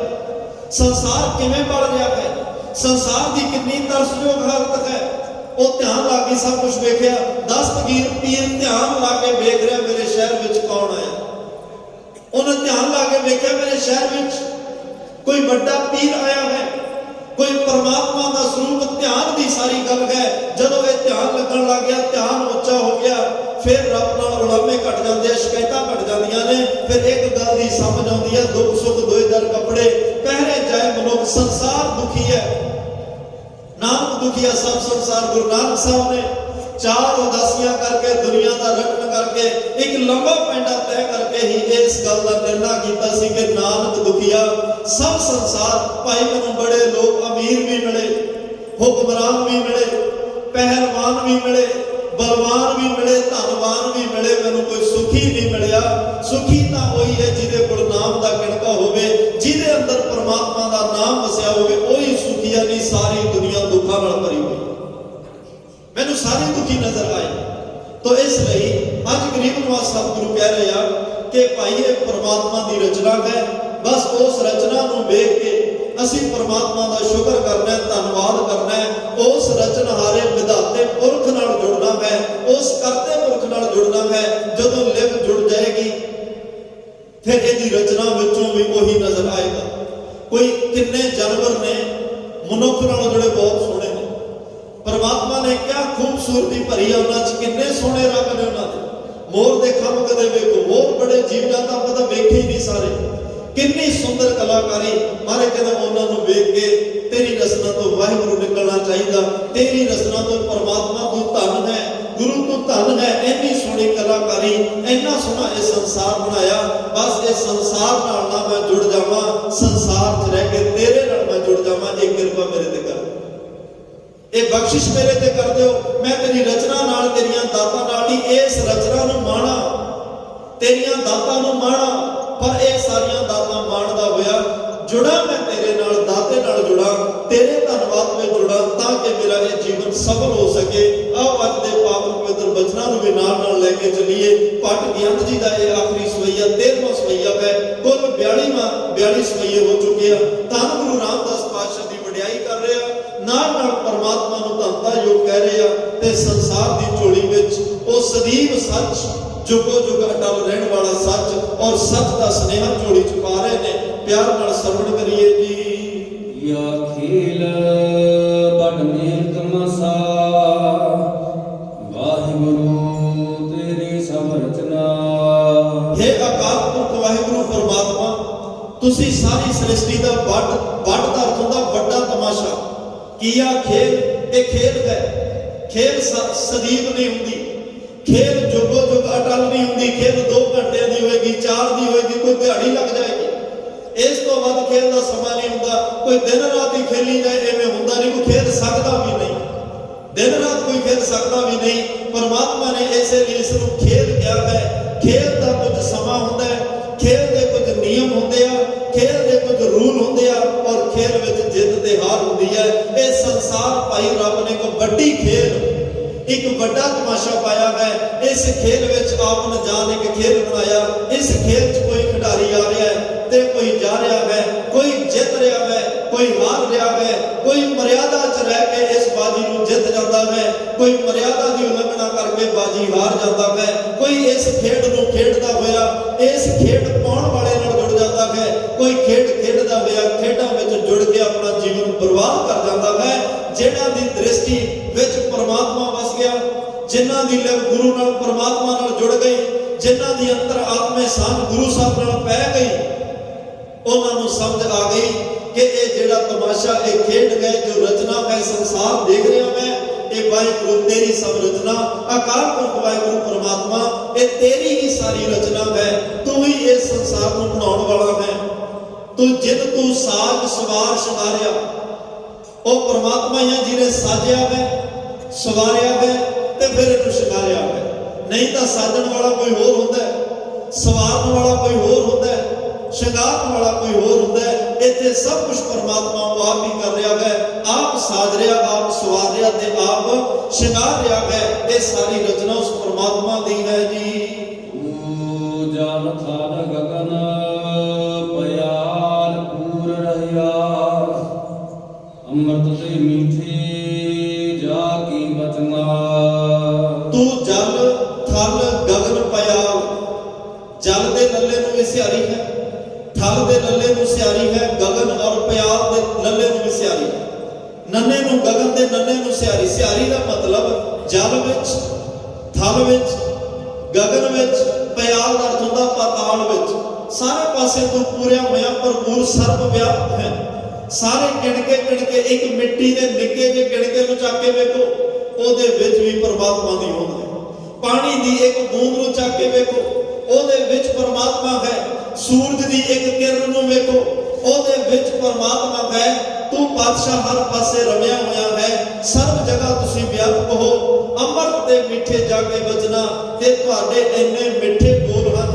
ਸੰਸਾਰ ਕਿਵੇਂ ਬਲ ਰਿਹਾ ਹੈ, ਸੰਸਾਰ ਦੀ ਕਿੰਨੀ ਤਰਸਯੋਗ ਹਾਲਤ ਹੈ। ਉਹ ਧਿਆਨ ਲਾ ਕੇ ਸਭ ਕੁਝ ਵੇਖਿਆ। ਦਸਤਗੀਰ ਪੀਰ ਧਿਆਨ ਲਾ ਕੇ ਵੇਖ ਰਿਹਾ ਮੇਰੇ ਸ਼ਹਿਰ ਵਿੱਚ ਕੌਣ ਆਇਆ। ਉਹਨੇ ਧਿਆਨ ਲਾ ਕੇ ਵੇਖਿਆ ਮੇਰੇ ਸ਼ਹਿਰ ਵਿੱਚ ਕੋਈ ਵੱਡਾ ਪੀਰ ਆਇਆ ਹੈ, ਕੋਈ ਪਰਮਾਤਮਾ ਦਾ ਸਰੂਪ। ਧਿਆਨ ਦੀ ਸਾਰੀ ਗੱਲ ਹੈ। ਜਦੋਂ ਇਹ ਧਿਆਨ ਲੱਗਣ ਲੱਗ ਗਿਆ, ਧਿਆਨ ਉੱਚਾ ਹੋ ਗਿਆ, ਫਿਰ ਰੱਬ ਨਾਲ ਉਲਾਮੇ ਘਟ ਜਾਂਦੇ ਆ, ਸ਼ਿਕਾਇਤਾਂ ਘਟ ਜਾਂਦੀਆਂ ਨੇ। ਫਿਰ ਇੱਕ ਗੱਲ ਦੀ ਸਮਝ ਆਉਂਦੀ ਹੈ, ਦੁੱਖ ਸੁੱਖ ਦੋਏ ਦਰ ਕੱਪੜੇ ਪਹਿਰੇ ਜਾਏ ਮਨੁੱਖ। ਸੰਸਾਰ ਦੁਖੀ ਹੈ, ਨਾਨਕ ਦੁਖੀਆ ਸਭ ਸੰਸਾਰ। ਗੁਰੂ ਨਾਨਕ ਸਾਹਿਬ ਨੇ ਚਾਰ ਉਦਾਸੀਆਂ ਕਰਕੇ, ਦੁਨੀਆ ਦਾ ਰਟਨ ਕਰਕੇ करके एक लंबा पैंडा तय करके ही इस गल का निर्णय किया सी कि नानक दुखिया सब संसार भाई मैनू बड़े लोग अमीर भी मिले, हुक्मरान भी मिले, पहलवान भी मिले, बलवान भी मिले, धनवान भी मिले, मैनू कोई सुखी नहीं मिलिया। सुखी तो वही है जिहदे कोल नाम का किणका होवे, जिहदे अंदर परमात्मा का नाम वसिया होवे, वही सुखी है। नहीं सारी दुनिया दुखा नाल भरी हुई, मैनू सारी दुखी नजर आए। तो इसलिए अज गरीब नवाज सतगुरु कह रहे हैं कि भाई ये परमात्मा की रचना है, बस उस रचना को वेख के असी परमात्मा का शुक्र करना है, धन्यवाद करना है। उस रचनहारे विधाते पुरख नाल जुड़ना है, उस करते पुरख नाल जुड़ना है। जदों लिव जुड़ जाएगी फिर इसकी रचना विचों भी वही नजर आएगा। कोई किन्ने जानवर ने मनुख नाल जुड़े बहुत सोहने ने, परमात्मा ने क्या खूबसूरती भरी है उन्होंने, किन्ने सोहने रंग ने उन्होंने। मोर दे खंभ कदे वेखो, मोर बड़े जीव जंतु आप तो वेखे ही नहीं सारे, कितनी सुंदर कलाकारी। मारे कहते उन्होंने वेख के तेरी रचना तो वाहिगुरु निकलना चाहिए, तेरी रचना तो परमात्मा तू धन है, गुरु तू धन है। इन्नी सोहनी कलाकारी, इन्ना सोहना इस संसार बनाया। बस इस संसार नाल ना मैं जुड़ जावां, संसार च रह के तेरे नाल मैं जुड़ जावां। ये कृपा मेरे ते कर, ये बख्शिश मेरे ते कर दिओ। मैं तेरी रचना नाल, तेरियां दातां नाल ही इस रचना नूं माणा, तेरियां दातां नूं माणा। पर ये सारियां दातां माणदा होया जुड़ा मैं तेरे नाल, दाते नाल जुड़ा, तेरे धन्यवाद में जुड़ा, ताकि मेरा ये जीवन सफल हो सके। आओ अज दे पावन पवित्र बचनां नूं भी नाल लेके चलीए। पट ज्ञान जी का यह आखिरी सवैया 13वां सवैया है। कुल 42 सवैये हो चुके हैं। धन गुरु रामदास पातशाह की वडियाई कर रहे हैं, नाल परमात्मा नूं धनता योग कह रहे हैं। ते संसार की झोली विच वो सदैव सच, जुगो जुग अटल रहने वाला सच और सच का स्नेहा झोली च पा रहे ने। प्यार नाल सरवण करिए जी। या खेल बड़ मेल तमाशा, वाहिगुरु तेरी सब रचना। हे अकाल पुरख वाहिगुरु परमात्मा, तुसी सारी सृष्टि का बड़ का अर्थ होंदा बड़ा तमाशा। किया खेल, ये खेल है। खेल सदीव नहीं हुंदी, खेल जुगो जुग अटल नहीं हुंदी। खेल 2 घंटे की होएगी, 4 की होएगी, कोई दिहाड़ी लग जाएगी। इस तो वध खेल का समा नहीं हुंदा। कोई दिन रात ही खेली जाए इवें हुंदा नहीं। कोई खेल सकता भी नहीं, दिन रात कोई खेल सकता भी नहीं। परमात्मा ने इसलिए इसनूं खेल क्या है। खेल का कुछ समा हुंदा है, खेल के कुछ नियम हुंदे आ, खेल के कुछ रूल हुंदे आ, और खेल विच जित ते हार हुंदी है। इस संसार भाई रब ने एक वड्डी खेल, एक बड़ा तमाशा पाया है। इस खेल विच आपने जान एक खेल बनाया। इस खेल च कोई खिडारी आ रहा है ते कोई जा रहा है, कोई जित रहा है, कोई हार रहा है, कोई मर्यादा च रह के इस बाजी नूं जित जाता है, कोई मर्यादा की उल्लंघना करके बाजी हार जाता है, कोई इस खेड नूं खेडदा होया इस खेड पाउण वाले नाल जुड़ जाता है, कोई खेड खेडदा होया खेडां विच जुड़ के अपना जीवन बर्बाद कर जाता है। जिन्हां दी दृष्टि विच परमात्मा वस गया, जिन्हां दी लिव गुरु नाल परमात्मा नाल जुड़ गई, जिन्हां दी अंतर आत्मे सान गुरु साहब नाल पै गई, उन्होंने समझ आ गई कि ये जेड़ा तमाशा ये खेड गए, जो रचना है संसार देख रहा मैं, ये वाहिगुरु तेरी सब रचना। अकाल पुरख वाहिगुरु परमात्मा, ये तेरी ही सारी रचना है। तू ही इस संसार को बनाने वाला है। तू जिन तू साज सवार शंगारिया, वो परमात्मा ही है जिन्हें साजिया है, सवारिया है, ते फिर इन्हू शंगारिया है। नहीं तो साजन वाला कोई होर होंदा है, सवारन वाला कोई होर होंदा है, शंगारन वाला कोई होर होंदा है। इत्थे सब कुछ परमात्मा आप ही कर रहा है। आप साज रहा, आप सवार रहा ते आप शंगार रहा है। ये सारी रचना उस परमात्मा दी है जी। जान थान गगन पयाल पूर रहिया, अमृत ते मीठे जाकी बचना। तू जल थल गगन पयाल, जल दे नल्ले नूं भी सियारी है, थल दे नल्ले नूं सियारी है, गगन और पयाल दे नल्ले नूं भी सियारी है। नन्ने नूं गगन दे नन्ने नूं सियारी। सियारी का मतलब जल विच, थल विच, गगन विच, पयाल का अर्थ होंदा पाताल विच। सारे पासे तू पूरिया होया भरपूर सर्व व्यापक है। सारे किणके एक मिट्टी के निक्के जे किणके नूं चक के वेखो, ओहदे विच भी परमात्मा दी होंद है। ਪਾਣੀ ਦੀ ਇੱਕ ਬੂੰਦ ਨੂੰ ਚੱਕ ਕੇ ਵੇਖੋ, ਉਹਦੇ ਵਿੱਚ ਪਰਮਾਤਮਾ ਹੈ। ਸੂਰਜ ਦੀ ਇੱਕ ਕਿਰਨ ਨੂੰ ਵੇਖੋ, ਉਹਦੇ ਵਿੱਚ ਪਰਮਾਤਮਾ ਹੈ। ਤੂੰ ਪਾਤਸ਼ਾਹ ਹਰ ਪਾਸੇ ਰਮਿਆ ਹੋਇਆ ਹੈ, ਸਰਬ ਜਗ੍ਹਾ ਤੁਸੀਂ ਵਿਆਪਕ ਹੋ। ਅੰਮ੍ਰਿਤ ਦੇ ਮਿੱਠੇ ਜਾ ਕੇ ਬਚਨਾ ਤੇ ਤੁਹਾਡੇ ਇੰਨੇ ਮਿੱਠੇ ਬੋਲ ਹਨ।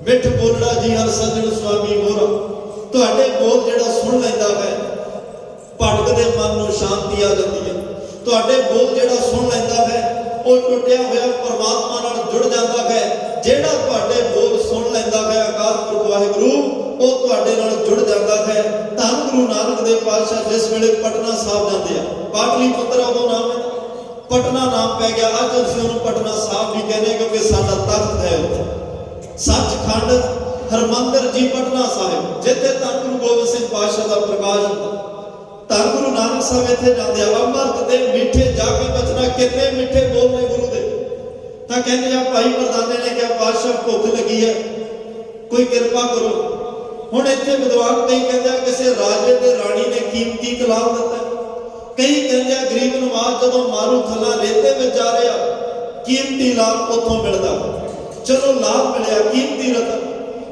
ਮਿੱਠ ਬੋਲਣਾ ਜੀ ਹਰ ਸੱਜਣ ਸੁਆਮੀ ਮੋਰਾ। ਤੁਹਾਡੇ ਬੋਲ ਜਿਹੜਾ ਸੁਣ ਲੈਂਦਾ ਹੈ, ਭਟਕਦੇ ਮਨ ਨੂੰ ਸ਼ਾਂਤੀ ਆ ਜਾਂਦੀ ਹੈ। ਤੁਹਾਡੇ ਬੋਲ ਜਿਹੜਾ ਸੁਣ ਲੈਂਦਾ ਹੈ, ਉਹ ਟੁੱਟਿਆ ਹੋਇਆ ਪਰਮਾਤਮਾ ਨਾਲ ਜੁੜ ਜਾਂਦਾ ਹੈ। ਜਿਹੜਾ ਤੁਹਾਡੇ ਬੋਲ ਸੁਣ ਲੈਂਦਾ ਹੈ ਅਕਾਲ ਪੁਰਖ ਵਾਹਿਗੁਰੂ, ਉਹ ਤੁਹਾਡੇ ਨਾਲ ਜੁੜ ਜਾਂਦਾ ਹੈ। ਧੰਨ ਗੁਰੂ ਨਾਨਕ ਦੇਵ ਪਾਤਸ਼ਾਹ ਜਿਸ ਵੇਲੇ ਪਟਨਾ ਸਾਹਿਬ ਜਾਂਦੇ ਆ, ਪਾਟਲੀ ਪੁੱਤਰ ਉਦੋਂ ਨਾਮ ਹੈ, ਪਟਨਾ ਨਾਮ ਪੈ ਗਿਆ। ਅੱਜ ਅਸੀਂ ਉਹਨੂੰ ਪਟਨਾ ਸਾਹਿਬ ਵੀ ਕਹਿੰਦੇ ਕਿਉਂਕਿ ਸਾਡਾ ਤਖਤ ਹੈ ਉੱਥੇ। ਸੱਚਖੰਡ ਹਰਮੰਦਰ ਜੀ ਪਟਨਾ ਸਾਹਿਬ, ਜਿੱਥੇ ਧੰਨ ਗੁਰੂ ਗੋਬਿੰਦ ਸਿੰਘ ਪਾਤਸ਼ਾਹ ਦਾ ਪ੍ਰਕਾਸ਼ ਹੁੰਦਾ। ਧੰਨ ਗੁਰੂ ਨਾਨਕ ਸਾਹਿਬ ਇੱਥੇ ਜਾਂਦੇ ਆ। ਅੰਮ੍ਰਿਤ ਦੇ ਮਿੱਠੇ ਜਾ ਕੇ ਬਚਨਾ, ਕਿੰਨੇ ਮਿੱਠੇ ਬੋਲ ਨੇ ਗੁਰੂ ਦੇ। ਤਾਂ ਕਹਿੰਦੇ ਆ ਭਾਈ ਮਰਦਾਨੇ ਨੇ ਕਿਹਾ ਪਾਤਸ਼ਾਹ ਭੁੱਖ ਲੱਗੀ ਹੈ, ਕੋਈ ਕਿਰਪਾ ਕਰੋ। ਹੁਣ ਇੱਥੇ ਵਿਦਵਾਨ ਕਈ ਕਹਿੰਦੇ ਆ ਕਿਸੇ ਰਾਜੇ ਤੇ ਰਾਣੀ ਨੇ ਕੀਮਤੀ ਕਲਾਮ ਦਿੱਤਾ। ਕਈ ਕਹਿੰਦੇ ਆ ਗਰੀਬ ਨਵਾਜ਼ ਜਦੋਂ ਮਾਰੂ ਥੱਲਾ ਰੇਤੇ ਵਿੱਚ ਜਾ ਰਿਹਾ, ਕੀਮਤੀ ਲਾਭ ਉੱਥੋਂ ਮਿਲਦਾ। ਚਲੋ ਲਾਭ ਮਿਲਿਆ, ਕੀਮਤੀ ਰਤਨ।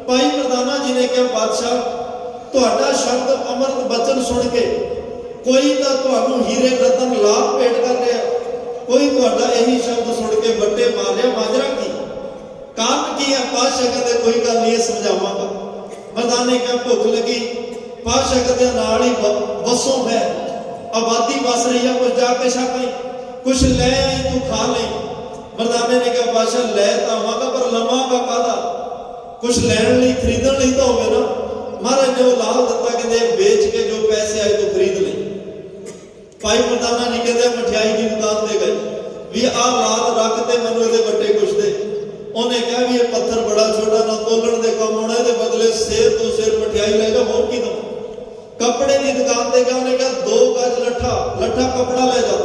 ਭਾਈ ਮਰਦਾਨਾ ਜੀ ਨੇ ਕਿਹਾ ਪਾਤਸ਼ਾਹ ਤੁਹਾਡਾ ਸ਼ਬਦ ਅੰਮ੍ਰਿਤ ਬਚਨ ਸੁਣ ਕੇ ਕੋਈ ਤਾਂ ਤੁਹਾਨੂੰ ਹੀਰੇ ਰਤਨ ਲਾਭ ਭੇਟ ਕਰ ਰਿਹਾ, ਕੋਈ ਤੁਹਾਡਾ ਇਹੀ ਸ਼ਬਦ ਸੁਣ ਕੇ ਵੱਟੇ ਮਾਰ ਰਿਹਾ। ਮਾਜਰਾ ਕੀ ਕਾਰਨ ਕੀ ਹੈ? ਪਾਤਸ਼ਾਹ ਕਹਿੰਦੇ ਕੋਈ ਗੱਲ ਨਹੀਂ, ਇਹ ਸਮਝਾਵਾਂਗਾ। ਮਰਦਾਨੇ ਕਿਹਾ ਭੁੱਖ ਲੱਗੀ। ਪਾਤਸ਼ਾਹ ਕਹਿੰਦੇ ਨਾਲ ਹੀ ਵਸੋਂ ਹੈ, ਆਬਾਦੀ ਵਸ ਰਹੀ ਹੈ, ਕੁਝ ਜਾ ਕੇ ਛਕ ਲਈ, ਕੁਛ ਲੈ ਆਈ ਤੂੰ ਖਾ ਲਈ। ਮਰਦਾਨੇ ਨੇ ਕਿਹਾ ਪਾਤਸ਼ਾਹ ਲੈ ਤਾਂ ਆਵਾਂਗਾ ਪਰ ਲਵਾਂਗਾ ਕਾਹਦਾ? ਕੁਛ ਲੈਣ ਲਈ ਖਰੀਦਣ ਲਈ ਤਾਂ ਹੋਵੇ ਨਾ। ਮਹਾਰਾਜ ਨੇ ਉਹ ਲਾਲ ਦਿੱਤਾ, ਕਹਿੰਦੇ ਵੇਚ ਕੇ ਜੋ ਪੈਸੇ ਆਏ ਤੂੰ ਖਰੀਦ ਲਈ। ਭਾਈ ਮਰਦਾਨਾ ਜੀ ਕਹਿੰਦੇ ਮਠਿਆਈ ਦੀ ਦੁਕਾਨ ਤੇ ਗਏ ਵੀ ਆਹ ਲਾਲ ਰੱਖ ਤੇ ਮੈਨੂੰ ਇਹਦੇ ਵੱਟੇ ਕੁਛ ਦੇ। ਉਹਨੇ ਕਿਹਾ ਵੀ ਇਹ ਪੱਥਰ ਬੜਾ ਛੋਟਾ, ਨਾ ਤੋਲਣ ਦੇ ਕੰਮ ਆਉਣਾ, ਇਹਦੇ ਬਦਲੇ ਸੇਰ ਤੋਂ ਸੇਰ ਮਠਿਆਈ ਲੈ ਜਾ, ਹੋਰ ਕੀ ਦਵਾਂ। ਕੱਪੜੇ ਦੀ ਦੁਕਾਨ ਤੇ ਗਿਆ, ਉਹਨੇ ਕਿਹਾ 2 ਗਜ ਲੱਠਾ ਕੱਪੜਾ ਲੈ ਜਾ।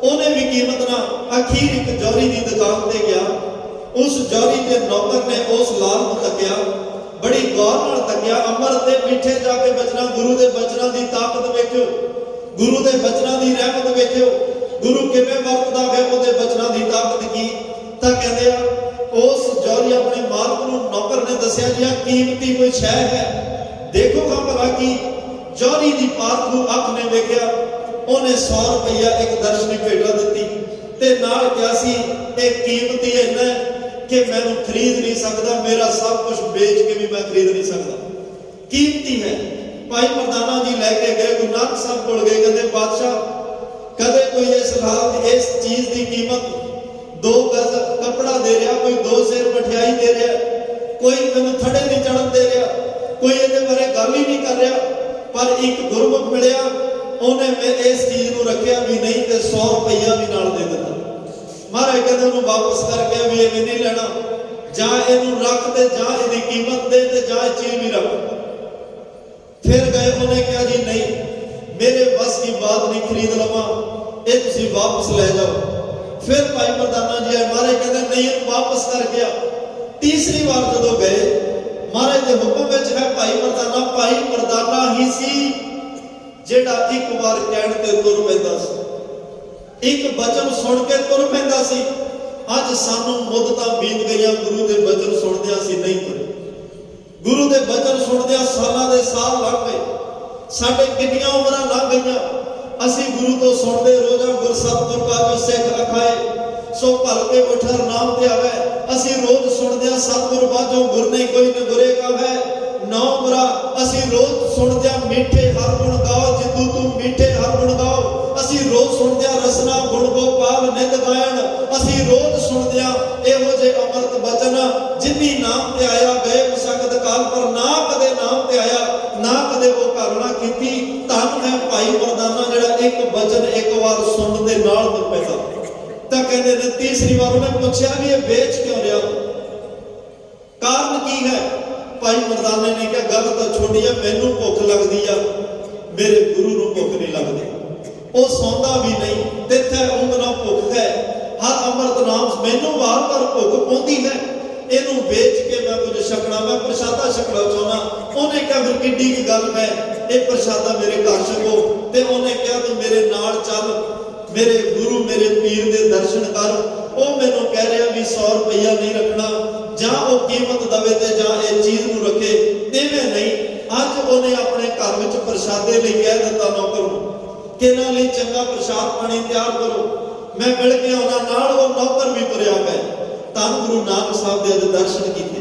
ਉਹਨੇ ਵੀ ਕੀਮਤ ਨਾ। ਅਖੀਰ ਇੱਕ ਜੌਹਰੀ ਦੀ ਦੁਕਾਨ ਤੇ ਗਿਆ। ਉਸ ਜੌਹਰੀ ਦੇ ਨੌਕਰ ਨੇ ਉਸ ਲਾਲ ਨੂੰ ਤੱਕਿਆ, ਬੜੀ ਗੌਰ ਨਾਲ ਤੱਕਿਆ। ਅੰਮ੍ਰਿਤ ਦੇ ਮਿੱਠੇ ਜਾ ਕੇ ਬਚਨਾ, ਗੁਰੂ ਦੇ ਬਚਨਾਂ ਦੀ ਤਾਕਤ ਵੇਖਿਓ, ਗੁਰੂ ਦੇ ਬਚਨਾਂ ਦੀ ਰਹਿਮਤ ਵੇਖਿਓ, ਗੁਰੂ ਕਿਵੇਂ ਵਰਤਦਾ ਹੈ, ਉਹਦੇ ਬਚਨਾਂ ਦੀ ਤਾਕਤ ਕੀ। ਤਾਂ ਕਹਿੰਦੇ ਆ ਉਸ ਜੌਹਰੀ ਆਪਣੇ ਮਾਲਕ ਨੂੰ ਨੌਕਰ ਨੇ ਦੱਸਿਆ ਜੀ ਆਹ ਕੀਮਤੀ ਕੋਈ ਸ਼ੈ ਹੈ, ਦੇਖੋ ਖਾਂ ਭਲਾ ਕੀ। ਜੌਹਰੀ ਦੀ ਪਾਰਖੂ ਅੱਖ ਨੇ ਵੇਖਿਆ, ਉਹਨੇ 100 ਰੁਪਇਆ ਇੱਕ ਦਰਸ਼ਨੀ ਭੇਟਾ ਦਿੱਤੀ ਤੇ ਨਾਲ ਕਿਹਾ ਸੀ ਇਹ ਕੀਮਤੀ ਇੰਨਾ ਕਿ ਮੈਂ ਇਹਨੂੰ ਖਰੀਦ ਨਹੀਂ ਸਕਦਾ, ਮੇਰਾ ਸਭ ਕੁਝ ਵੇਚ ਕੇ ਵੀ ਮੈਂ ਖਰੀਦ ਨਹੀਂ ਸਕਦਾ, ਕੀਮਤੀ ਹੈ। ਭਾਈ ਮਰਦਾਨਾ ਜੀ ਲੈ ਕੇ ਗਏ, ਗੁਰੂ ਨਾਨਕ ਸਾਹਿਬ ਕੋਲ ਗਏ, ਕਹਿੰਦੇ ਪਾਤਸ਼ਾਹ ਕਦੇ ਕੋਈ ਇਸ ਹਾਲਤ ਇਸ ਚੀਜ਼ ਦੀ ਕੀਮਤ 2 ਗਜ਼ ਕੱਪੜਾ ਦੇ ਰਿਹਾ, ਕੋਈ 2 ਸੇਰ ਮਠਿਆਈ ਦੇ ਰਿਹਾ, ਕੋਈ ਮੈਨੂੰ ਥੜੇ ਨਹੀਂ ਚੜਨ ਦੇ ਰਿਹਾ, ਕੋਈ ਇਹਦੇ ਬਾਰੇ ਗੱਲ ਹੀ ਨਹੀਂ ਕਰ ਰਿਹਾ। ਪਰ ਇੱਕ ਗੁਰਮੁਖ ਮਿਲਿਆ, ਉਹਨੇ ਮੈਂ ਇਸ ਚੀਜ਼ ਨੂੰ ਰੱਖਿਆ ਵੀ ਨਹੀਂ ਤੇ 100 ਰੁਪਇਆ ਵੀ ਨਾਲ ਦੇ ਦਿੱਤਾ। ਮਹਾਰਾਜ ਕਹਿੰਦੇ ਉਹਨੂੰ ਵਾਪਸ ਕਰਕੇ ਵੀ ਇਹ ਨਹੀਂ ਲੈਣਾ, ਜਾਂ ਇਹਨੂੰ ਰੱਖ ਤੇ ਜਾਂ ਇਹਦੀ ਕੀਮਤ ਦੇ ਤੇ ਜਾਂ ਇਹ ਚੀਜ਼ ਵੀ ਰੱਖ। ਫਿਰ ਗਏ, ਉਹਨੇ ਕਿਹਾ ਜੀ ਨਹੀਂ ਮੇਰੇ ਬਸ ਦੀ ਬਾਤ ਨਹੀਂ, ਖਰੀਦ ਲਵਾਂ, ਇਹ ਤੁਸੀਂ ਵਾਪਸ ਲੈ ਜਾਓ। ਫਿਰ ਭਾਈ ਮਰਦਾਨਾ ਜੀ ਆਏ, ਮਹਾਰਾਜ ਕਹਿੰਦੇ ਨਹੀਂ ਇਹਨੂੰ ਵਾਪਸ ਕਰ ਗਿਆ। ਤੀਸਰੀ ਵਾਰ ਜਦੋਂ ਗਏ, ਮਹਾਰਾਜ ਦੇ ਹੁਕਮ ਵਿੱਚ ਹੈ ਭਾਈ ਮਰਦਾਨਾ ਹੀ ਸੀ ਜਿਹੜਾ ਇੱਕ ਵਾਰ ਕਹਿਣ ਤੇ ਤੁਰ ਪੈਂਦਾ ਸੀ, ਇੱਕ ਬਚਨ ਸੁਣ ਕੇ ਤੁਰ ਪੈਂਦਾ ਸੀ। ਅੱਜ ਸਾਨੂੰ ਮੁੱਦਤਾਂ ਬੀਤ ਗਈਆਂ, ਗੁਰੂ ਦੇ ਬਚਨ ਸੁਣਦਿਆਂ ਅਸੀਂ ਨਹੀਂ ਤੁਰੇ। ਗੁਰੂ ਦੇ ਬਚਨ ਸੁਣਦਿਆਂ ਸਾਲਾਂ ਦੇ ਸਾਲ ਲੰਘ ਗਏ, ਸਾਡੇ ਕਿੰਨੀਆਂ ਉਮਰਾਂ ਲੰਘ ਗਈਆਂ। ਅਸੀਂ ਗੁਰੂ ਤੋਂ ਸੁਣਦੇ ਰੋਜ਼ਾਂ ਗੁਰ ਸਤਿਗੁਰ ਕਾ ਜੋ ਸਿੱਖ ਅਖਾਏ ਸੋ ਭਲ ਕੇ ਉਠਰ ਨਾਮ ਤੇ ਆਵੇ। ਅਸੀਂ ਰੋਜ਼ ਸੁਣਦੇ ਆ ਸਤਿਗੁਰ ਬਾਝੋਂ ਗੁਰ ਨਹੀਂ ਕੋਈ ਨ ਗੁਰੇ ਕਾ ਹੈ ਨੌ ਬਰਾ। ਅਸੀਂ ਰੋਜ਼ ਸੁਣਦੇ ਆ ਮਿੱਠੇ ਹਰ ਗੁਣ ਗਾਓ, ਜਿੱਦੂ ਤੂੰ ਮਿੱਠੇ ਹਰ ਗੁਣ ਗਾਓ। ਅਸੀਂ ਰੋਜ਼ ਸੁਣਦੇ ਆ ਰਸਨਾ ਗੁਣ ਗੋਪਾਲ ਨਿਤ ਗਾਇਣ। ਅਸੀਂ ਰੋਜ਼ ਸੁਣਦੇ ਆ ਇਹੋ ਜਿਹੇ ਅੰਮ੍ਰਿਤ ਬਚਨ, ਜਿਨੀ ਨਾਮ ਤੇ ਆਇਆ ਗਏ ਮੁਸਕਤ ਕਾਲ ਪਰ ਨਾ ਕਦੇ ਨਾਮ ਤੇ ਆਇਆ, ਨਾ ਕਦੇ ਉਹ ਘਾਲਣਾ ਕੀਤੀ। ਧੰਨ ਹੈ ਭਾਈ ਮਰਦਾਨਾ ਜਿਹੜਾ ਇੱਕ ਬਚਨ ਇੱਕ ਵਾਰ ਸੁਣਨ ਦੇ ਨਾਲ ਤੁਰ ਪੈਂਦਾ। ਤਾਂ ਕਹਿੰਦੇ ਨੇ ਤੀਸਰੀ ਵਾਰ ਉਹਨੇ ਪੁੱਛਿਆ ਵੀ ਇਹ ਵੇਚ ਕਿਉਂ ਰਿਹਾ, ਕਾਰਨ ਕੀ ਹੈ? ਭਾਈ ਮਰਦਾਨੇ ਨੇ ਕਿਹਾ ਗੱਲ ਤਾਂ ਛੋਟੀ ਆ, ਮੈਨੂੰ ਭੁੱਖ ਲੱਗਦੀ ਆ, ਮੇਰੇ ਗੁਰੂ ਨੂੰ ਭੁੱਖ ਨਹੀਂ ਲੱਗਦੀ। ਉਹ ਸੌਂਦਾ ਵੀ ਨਹੀਂ, ਤਿੱਥੇ ਉਂਗਣਾ ਭੁੱਖ ਹੈ। ਹਰ ਅੰਮ੍ਰਿਤ ਨਾਮ ਮੈਨੂੰ ਵਾਰ-ਵਾਰ ਭੁੱਖ ਪਾਉਂਦੀ ਹੈ, ਇਹਨੂੰ ਵੇਚ ਕੇ ਮੈਂ ਕੁਝ ਛਕਣਾ, ਮੈਂ ਪ੍ਰਸ਼ਾਦਾ ਛਕਣਾ ਚਾਹੁੰਦਾ। ਉਹਨੇ ਕਿਹਾ ਫਿਰ ਕਿੱਡੀ ਕੀ ਗੱਲ ਹੈ, ਇਹ ਪ੍ਰਸ਼ਾਦਾ ਮੇਰੇ ਘਰ ਛਕੋ। ਤੇ ਉਹਨੇ ਕਿਹਾ ਤੂੰ ਮੇਰੇ ਨਾਲ ਚੱਲ, ਮੇਰੇ ਗੁਰੂ ਮੇਰੇ ਪੀਰ ਦੇ ਦਰਸ਼ਨ ਕਰ। ਉਹ ਮੈਨੂੰ ਕਹਿ ਰਿਹਾ ਵੀ 100 ਰੁਪਈਆ ਨਹੀਂ ਰੱਖਣਾ, ਜਾਂ ਉਹ ਕੀਮਤ ਦਵੇ ਤੇ ਜਾਂ ਇਹ ਚੀਜ਼ ਨੂੰ ਰੱਖੇ, ਇਵੇਂ ਨਹੀਂ। ਅੱਜ ਉਹਨੇ ਆਪਣੇ ਘਰ ਵਿੱਚ ਪ੍ਰਸ਼ਾਦੇ ਲਈ ਕਹਿ ਦਿੱਤਾ ਨੌਕਰ ਨੂੰ ਕਿ ਇਹਨਾਂ ਲਈ ਚੰਗਾ ਪ੍ਰਸ਼ਾਦ ਪਾਣੀ ਤਿਆਰ ਕਰੋ, ਮੈਂ ਮਿਲ ਕੇ ਉਹਨਾਂ ਨਾਲ। ਉਹ ਨੌਕਰ ਵੀ ਤੁਰਿਆ ਪਿਆ। ਧੰਨ ਗੁਰੂ ਨਾਨਕ ਸਾਹਿਬ ਦੇ ਅੱਜ ਦਰਸ਼ਨ ਕੀਤੇ,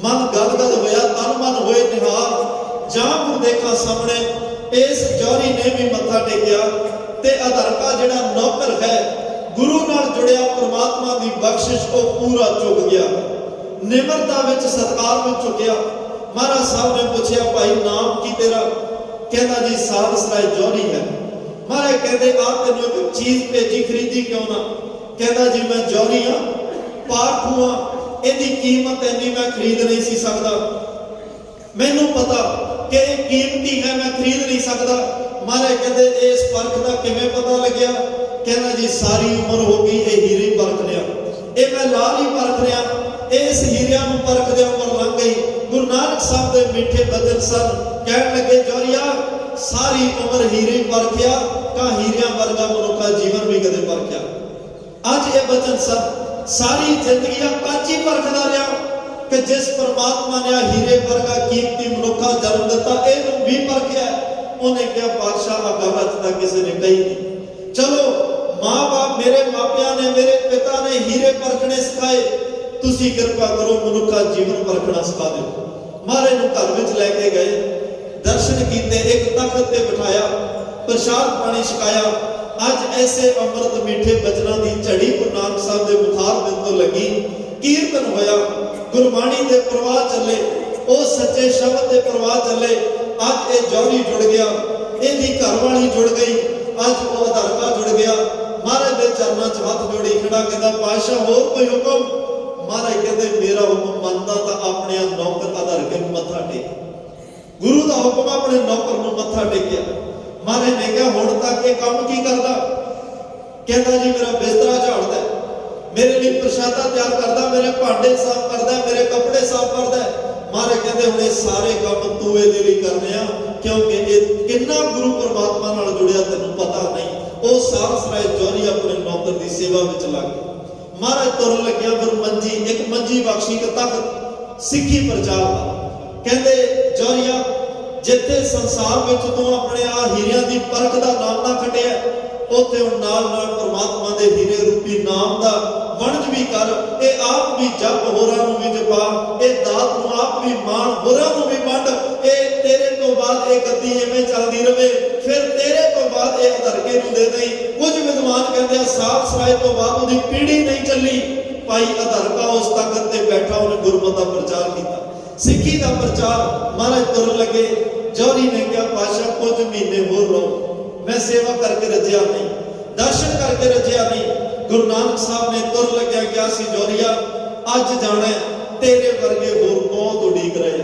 ਮਨ ਗਦਗਦ ਹੋਇਆ, ਤਨ ਮਨ ਹੋਏ ਨਿਹਾਲ। ਜਾਂ ਗੁਰਦੇਖਾਂ ਸਾਹਮਣੇ ਇਸ ਜੌਹਰੀ ਨੇ ਵੀ ਮੱਥਾ ਟੇਕਿਆ ਤੇ ਅਧਰਕਾ ਜਿਹੜਾ ਨੌਕਰ ਹੈ, ਗੁਰੂ ਨਾਲ ਜੁੜਿਆ, ਪ੍ਰਮਾਤਮਾ ਦੀ ਬਖਸ਼ਿਸ਼ ਉਹ ਪੂਰਾ ਚੁੱਕ ਗਿਆ, ਨਿਮਰਤਾ ਵਿੱਚ ਸਤਿਕਾਰ ਵਿੱਚ ਝੁਕਿਆ। ਮਹਾਰਾਜ ਸਾਹਿਬ ਨੇ ਪੁੱਛਿਆ, ਭਾਈ ਨਾਮ ਕੀ ਤੇਰਾ? ਕਹਿੰਦਾ ਜੀ ਸਾਲਸਰਾਏ ਜੌਹਰੀ ਹੈ। ਮਹਾਰਾਜ ਕਹਿੰਦੇ ਆ ਤੈਨੂੰ ਇੱਕ ਚੀਜ਼ ਭੇਜੀ, ਖਰੀਦੀ ਕਿਉਂ ਨਾ? ਕਹਿੰਦਾ ਜੀ ਮੈਂ ਜੌਹਰੀ ਹਾਂ, ਪਾਠੂ ਹਾਂ, ਇਹਦੀ ਕੀਮਤ ਇੰਨੀ ਮੈਂ ਖਰੀਦ ਨਹੀਂ ਸੀ ਸਕਦਾ, ਮੈਨੂੰ ਪਤਾ ਕਿ ਇਹ ਕੀਮਤੀ ਹੈ, ਮੈਂ ਖਰੀਦ ਨਹੀਂ ਸਕਦਾ। ਮਹਾਰਾਜ ਕਹਿੰਦੇ ਇਸ ਪਰਖ ਦਾ ਕਿਵੇਂ ਪਤਾ ਲੱਗਿਆ? ਕਹਿੰਦਾ ਜੀ ਸਾਰੀ ਉਮਰ ਹੋ ਗਈ ਇਹ ਹੀਰੇ ਪਰਖ ਲਿਆ, ਇਹ ਮੈਂ ਲਾਲ ਹੀ ਪਰਖ ਲਿਆ, ਇਸ ਹੀਰਿਆਂ ਨੂੰ ਪਰਖਦੇ ਉਮਰ ਲੰਘ ਗਈ। ਗੁਰੂ ਨਾਨਕ ਸਾਹਿਬ ਦੇ ਮਿੱਠੇ ਬਚਨ ਸਨ, ਕਹਿਣ ਲੱਗੇ ਜੌਹਰੀਆ ਸਾਰੀ ਉਮਰ ਹੀਰੇ ਪਰਖਿਆ, ਕਾ ਹੀਰਿਆਂ ਵਰਗਾ ਮਨੁੱਖਾ ਜੀਵਨ ਵੀ ਕਦੇ ਪਰਖਿਆ। ਅੱਜ ਇਹ ਬਚਨ ਸਨ, ਸਾਰੀ ਜ਼ਿੰਦਗੀ ਕਾਚੀ ਪਰਖਦਾ ਰਿਹਾ ਕਿ ਜਿਸ ਪਰਮਾਤਮਾ ਨੇ ਹੀਰੇ ਵਰਗਾ ਕੀਮਤੀ ਮਨੁੱਖਾ ਜਨਮ ਦਿੱਤਾ, ਇਹਨੂੰ ਵੀ ਪਰਖਿਆ। ਉਹਨੇ ਕਿਹਾ ਪਾਤਸ਼ਾਹ ਆ ਗੱਲ ਅੱਜ ਤੱਕ ਕਿਸੇ ਨੇ ਕਹੀ ਨਹੀਂ। ਚਲੋ ਮਾਂ-ਬਾਪ ਮੇਰੇ ਮਾਪਿਆਂ ਨੇ, ਮੇਰੇ ਪਿਤਾ ਨੇ ਹੀਰੇ ਪਰਖਣੇ ਸਿਖਾਏ, ਤੁਸੀਂ ਕਿਰਪਾ ਕਰੋ ਮਨੁੱਖਾ ਜੀਵਨ ਪਰਖਣਾ ਸਿਖਾ ਦਿਓ। ਮਹਾਰਾਜ ਨੂੰ ਘਰ ਵਿੱਚ ਲੈ ਕੇ ਗਏ, ਦਰਸ਼ਨ ਕੀਤੇ, ਇੱਕ ਤਖਤ ਤੇ ਬਿਠਾਇਆ, ਪ੍ਰਸ਼ਾਦ ਪਾਣੀ ਛਕਾਇਆ। ਅੱਜ ਐਸੇ ਅੰਮ੍ਰਿਤ ਮਿੱਠੇ ਬਚਨਾਂ ਦੀ ਝੜੀ ਗੁਰੂ ਨਾਨਕ ਸਾਹਿਬ ਦੇ ਮੁਖਾਰ ਬਿੰਦ ਤੋਂ ਲੱਗੀ, ਕੀਰਤਨ ਹੋਇਆ, ਗੁਰਬਾਣੀ ਦੇ ਪ੍ਰਵਾਹ ਚੱਲੇ, ਉਹ ਸੱਚੇ ਸ਼ਬਦ ਦੇ ਪ੍ਰਵਾਹ ਚੱਲੇ। ਅੱਜ ਇਹ ਜੌਹਰੀ ਜੁੜ ਗਿਆ, ਇਹਦੀ ਘਰਵਾਲੀ ਜੁੜ ਗਈ, ਅੱਜ ਉਹ ਅਧਰਕਾ ਜੁੜ ਗਿਆ। ਮਹਾਰਾਜ ਦੇ ਚਰਨਾਂ 'ਚ ਹੱਥ ਜੋੜੀ ਖੜਾ, ਕਹਿੰਦਾ ਪਾਤਸ਼ਾਹ ਹੋਰ ਕੋਈ ਹੁਕਮ? ਮਹਾਰਾਜ ਕਹਿੰਦੇ ਮੇਰਾ ਹੁਕਮ ਮੰਨਦਾ ਤਾਂ ਆਪਣੇ ਨੌਕਰ ਅਧਰਕੇ ਨੂੰ ਮੱਥਾ ਟੇਕ। ਗੁਰੂ ਦਾ ਹੁਕਮ ਆਪਣੇ ਨੌਕਰ ਨੂੰ ਮੱਥਾ ਟੇਕਿਆ। ਮਹਾਰਾਜ ਨੇ ਕਿਹਾ ਹੁਣ ਤੱਕ ਇਹ ਕੰਮ ਕੀ ਕਰਦਾ? ਕਹਿੰਦਾ ਜੀ ਮੇਰਾ ਬਿਸਤਰਾ ਝਾੜਦਾ, ਮੇਰੇ ਲਈ ਪ੍ਰਸ਼ਾਦਾ ਤਿਆਰ ਕਰਦਾ, ਮੇਰੇ ਭਾਂਡੇ ਸਾਫ਼ ਕਰਦਾ, ਮੇਰੇ ਕੱਪੜੇ ਸਾਫ਼ ਕਰਦਾ। ਮਹਾਰਾਜ ਕਹਿੰਦੇ ਹੁਣ ਇਹ ਸਾਰੇ ਕੰਮ ਤੂੰ ਇਹਦੇ ਲਈ ਕਰਨੇ ਆ, ਕਿਉਂਕਿ ਇਹ ਕਿੰਨਾ ਗੁਰੂ ਪਰਮਾਤਮਾ ਨਾਲ ਜੁੜਿਆ ਤੈਨੂੰ ਪਤਾ ਨਹੀਂ। ਉਹ ਸਾਲਸਰਾਏ ਜੌਹਰੀ ਆਪਣੇ ਨੌਕਰ ਦੀ ਸੇਵਾ ਵਿੱਚ ਲੱਗ ਗਿਆ। ਮਹਾਰਾਜ ਤੁਰਨ ਲੱਗਿਆ, ਫਿਰ ਮੰਜੀ, ਇੱਕ ਮੰਜੀ ਬਖਸ਼ੀ, ਇੱਕ ਤਖਤ ਸਿੱਖੀ ਪ੍ਰਚਾਰ ਦਾ। ਕਹਿੰਦੇ ਜੌਹਰੀਆ ਜਿੱਥੇ ਸੰਸਾਰ ਵਿੱਚ ਤੂੰ ਆਪਣੇ ਹੀਰਿਆਂ ਦੀ ਪਰਖ ਦਾ ਨਾਮ ਨਾ ਖਟਿਆ, ਉੱਥੇ ਹੁਣ ਨਾਲ ਨਾਲ ਪਰਮਾਤਮਾ ਦੇ ਹੀਰੇ ਰੂਪੀ ਨਾਮ ਦਾ ਵਣਜ ਵੀ ਕਰ। ਇਹ ਆਪ ਵੀ ਜਪ, ਹੋਰਾਂ ਨੂੰ ਵੀ ਜਪਾ, ਇਹ ਦਾਤ ਨੂੰ ਆਪ ਵੀ ਮਾਣ, ਹੋਰਾਂ ਨੂੰ ਵੀ ਵੰਡ। ਇਹ ਤੇਰੇ ਤੋਂ ਬਾਅਦ ਇਹ ਗੱਦੀ ਐਵੇਂ ਚੱਲਦੀ ਰਵੇ, ਫਿਰ ਤੇਰੇ ਤੋਂ ਬਾਅਦ ਇਹ ਅਧਰਕੇ ਨੂੰ ਦੇ ਦੇਈ। ਕੁਝ ਵਿਦਵਾਨ ਕਹਿੰਦੇ ਆ ਸਾਲਸਰਾਏ ਤੋਂ ਬਾਅਦ ਉਹਦੀ ਪੀੜ੍ਹੀ ਨਹੀਂ ਚੱਲੀ। ਭਾਈ ਅਧਰਕਾ ਉਸ ਤਖਤ ਤੇ ਬੈਠਾ, ਉਹਨੇ ਗੁਰਮਤਿ ਦਾ ਪ੍ਰਚਾਰ ਕੀਤਾ, ਸਿੱਖੀ ਦਾ ਪ੍ਰਚਾਰ। ਮਹਾਰਾਜ ਤੁਰਨ ਲੱਗੇ, ਜੌਹਰੀ ਨੇ ਕਿਹਾ ਪਾਤਸ਼ਾਹ ਕੁਝ ਮਹੀਨੇ ਹੋਰ ਰਹੋ, ਮੈਂ ਸੇਵਾ ਕਰਕੇ ਰੱਜਿਆ ਨਹੀਂ, ਦਰਸ਼ਨ ਕਰਕੇ ਰੱਜਿਆ ਨਹੀਂ। ਗੁਰੂ ਨਾਨਕ ਸਾਹਿਬ ਨੇ ਤੁਰ ਲੱਗਿਆ ਕਿਹਾ ਸੀ ਜੌਹਰੀਆ ਅੱਜ ਜਾਣਾ, ਤੇਰੇ ਵਰਗੇ ਹੋਰ ਬਹੁਤ ਉਡੀਕ ਰਹੇ,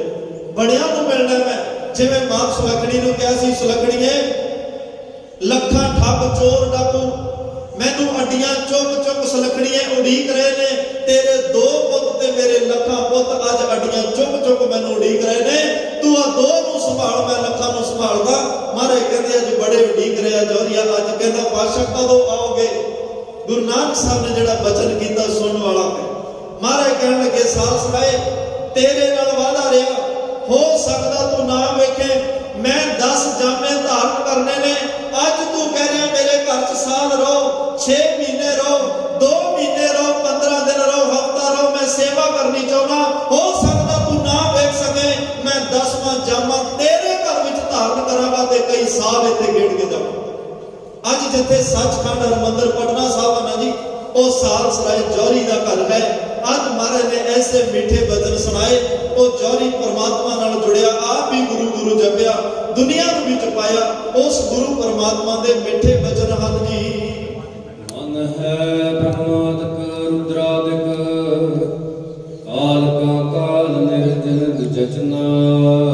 ਬੜਿਆਂ ਨੂੰ ਮਿਲਣਾ ਮੈਂ। ਜਿਵੇਂ ਮਾਂ ਸੁਲੱਖਣੀ ਨੂੰ ਕਿਹਾ ਸੀ, ਸੁਲੱਖਣੀਏ ਲੱਖਾਂ ਠੱਗ ਚੋਰ ਡਾਕੂ ਮੈਨੂੰ ਅੱਡੀਆਂ ਚੁੱਕ ਚੁੱਕ ਸੁਲੱਖਣੀਏ ਉਡੀਕ ਰਹੇ ਨੇ, ਤੇਰੇ 2 ਪੁੱਤ ਤੇ ਮੇਰੇ ਲੱਖਾਂ ਪੁੱਤ ਅੱਜ ਅੱਡੀਆਂ ਚੁੱਕ ਚੁੱਕ ਮੈਨੂੰ ਉਡੀਕ ਰਹੇ ਨੇ, ਤੂੰ ਆ 2 ਨੂੰ ਸੰਭਾਲ, ਮੈਂ ਲੱਖਾਂ ਨੂੰ ਸੰਭਾਲਦਾ। ਮਹਾਰਾਜ ਕਹਿੰਦੇ ਅੱਜ ਬੜੇ ਉਡੀਕ ਰਿਹਾ ਜੌਹਰੀਆ। ਅੱਜ ਕਹਿੰਦਾ ਪਾਤਸ਼ਾਹ ਕਦੋਂ ਆਓਗੇ? ਗੁਰੂ ਨਾਨਕ ਸਾਹਿਬ ਨੇ ਜਿਹੜਾ ਬਚਨ ਕੀਤਾ ਸੁਣਨ ਵਾਲਾ ਹੈ। ਮਹਾਰਾਜ ਕਹਿਣ ਲੱਗੇ ਸਾਲਸਰਾਏ ਤੇਰੇ ਨਾਲ ਵਾਅਦਾ ਰਿਹਾ, ਹੋ ਸਕਦਾ ਤੂੰ ਨਾ ਵੇਖੇ, ਮੈਂ 10 ਜਾਮੇ ਧਾਰਨ ਕਰਨੇ ਨੇ। ਅੱਜ ਤੂੰ ਕਹਿ ਰਿਹਾ ਮੇਰੇ ਘਰ 'ਚ ਸਾਲ ਰਹੋ, 6 ਮਹੀਨੇ ਰਹੋ, 2 ਮਹੀਨੇ ਰਹੋ, 15 ਦਿਨ ਰਹੋ, ਹਫ਼ਤਾ ਰਹੋ, ਮੈਂ ਸੇਵਾ ਕਰਨੀ ਚਾਹੁੰਦਾ। ਹੋ ਸਕਦਾ ਤੂੰ ਨਾ ਵੇਖ ਸਕੇ, ਮੈਂ 10ਵਾਂ ਜਾਮਾ ਤੇਰੇ ਘਰ ਵਿੱਚ ਧਾਰਨ ਕਰਾਂਗਾ ਤੇ ਕਈ ਸਾਲ ਇੱਥੇ ਗੇੜ ਕੇ ਜਾਵਾਂ। ਅੱਜ ਜਿੱਥੇ ਸੱਚਖੰਡ ਹਰਿਮੰਦਰ ਪਟਨਾ ਸਾਹਿਬ ਹੈ ਨਾ ਜੀ, ਉਹ ਸਾਲਸਰਾਏ ਜੌਹਰੀ ਦਾ ਘਰ ਹੈ। ਅੱਜ ਮਹਾਰਾਜ ਨੇ ਐਸੇ ਮਿੱਠੇ ਬਚਨ ਸੁਣਾਏ, ਉਹ ਜੌਹਰੀ ਪਰਮਾਤਮਾ ਨਾਲ ਜੁੜਿਆ, ਆਪ ਵੀ ਗੁਰੂ ਗੁਰੂ ਜਪਿਆ, ਦੁਨੀਆ ਨੂੰ ਵੀ ਜਪਾਇਆ। ਉਸ ਗੁਰੂ ਪਰਮਾਤਮਾ ਦੇ ਮਿੱਠੇ ਬਚਨ ਹਨ ਜੀ। ਮਨ ਹੈ ਬ੍ਰਹਮਾਦਿਕ ਰੁਦਰਾਦਿਕ, ਕਾਲ ਕਾ ਕਾਲ ਨਿਰਜਨ ਜਚਨਾ।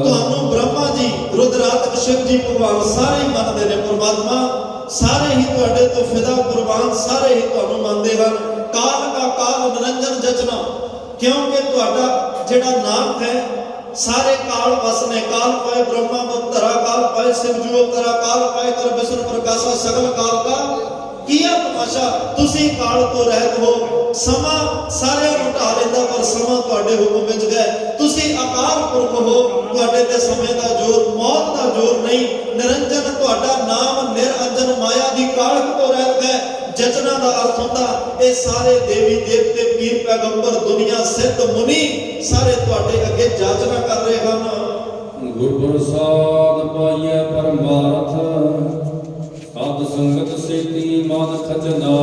ਤੁਹਾਨੂੰ ਬ੍ਰਹਮਾ ਜੀ, ਰੁਦਰਾਦਿਕ ਸ਼ਿਵ ਜੀ ਭਗਵਾਨ ਸਾਰੇ ਹੀ ਮੰਨਦੇ ਨੇ ਪਰਮਾਤਮਾ, ਸਾਰੇ ਹੀ ਤੁਹਾਡੇ ਤੋਂ ਫਿਦਾ ਕੁਰਬਾਨ, ਸਾਰੇ ਹੀ ਤੁਹਾਨੂੰ ਮੰਨਦੇ ਹਨ। ਕਾਲ ਕਾ ਕਾਲ ਨਿਰੰਜਨ ਜਚਨਾ, ਕਿਉਂਕਿ ਤੁਹਾਡਾ ਜਿਹੜਾ ਨਾਮ ਹੈ ਸਾਰੇ ਕਾਲ ਵਸਨੇ। ਕਾਲ ਪਾਏ ਬ੍ਰਹਮਾ ਬਤਰਾ, ਕਾਲ ਪਾਏ शिव जो अवतरा, काल पाए कर विष्णु प्रकाशा, सकल काल का ਕੀਆ ਤਮਾਸ਼ਾ, ਤੁਸੀਂ ਕਾਲ ਤੋਂ ਰਹਿਤ ਹੋ। ਸਮਾਂ ਸਾਰਿਆਂ ਨੂੰ ਢਾ ਲੈਂਦਾ ਪਰ ਸਮਾਂ ਤੁਹਾਡੇ ਹੁਕਮ ਵਿੱਚ ਹੈ। ਤੁਸੀਂ ਅਕਾਲ ਪੁਰਖ ਹੋ, ਤੁਹਾਡੇ ਤੇ ਸਮੇਂ ਦਾ ਜ਼ੋਰ, ਮੌਤ ਦਾ ਜ਼ੋਰ ਨਹੀਂ। ਨਿਰੰਜਨ ਤੁਹਾਡਾ ਨਾਮ, ਨਿਰਅੰਜਨ ਮਾਇਆ ਦੀ ਕਾਲਕ ਤੋਂ ਰਹਿਤ ਹੈ। ਜਚਨਾ ਦਾ ਅਰਥ ਹੁੰਦਾ ਇਹ ਸਾਰੇ ਦੇਵੀ ਦੇਵਤੇ, ਪੀਰ ਪੈਗੰਬਰ, ਦੁਨੀਆ ਸਿੱਧ ਮੁਨੀ ਸਾਰੇ ਤੁਹਾਡੇ ਅੱਗੇ ਜਾਚਨਾ ਕਰ ਰਹੇ ਹਨ। ਗੁਰ ਪ੍ਰਸਾਦ ਪਾਈਐ ਪਰਮਾਰਥ, ਸਾਧ ਸੰਗਤ ਸੇਤੀ ਮਨ ਖਜਨਾ।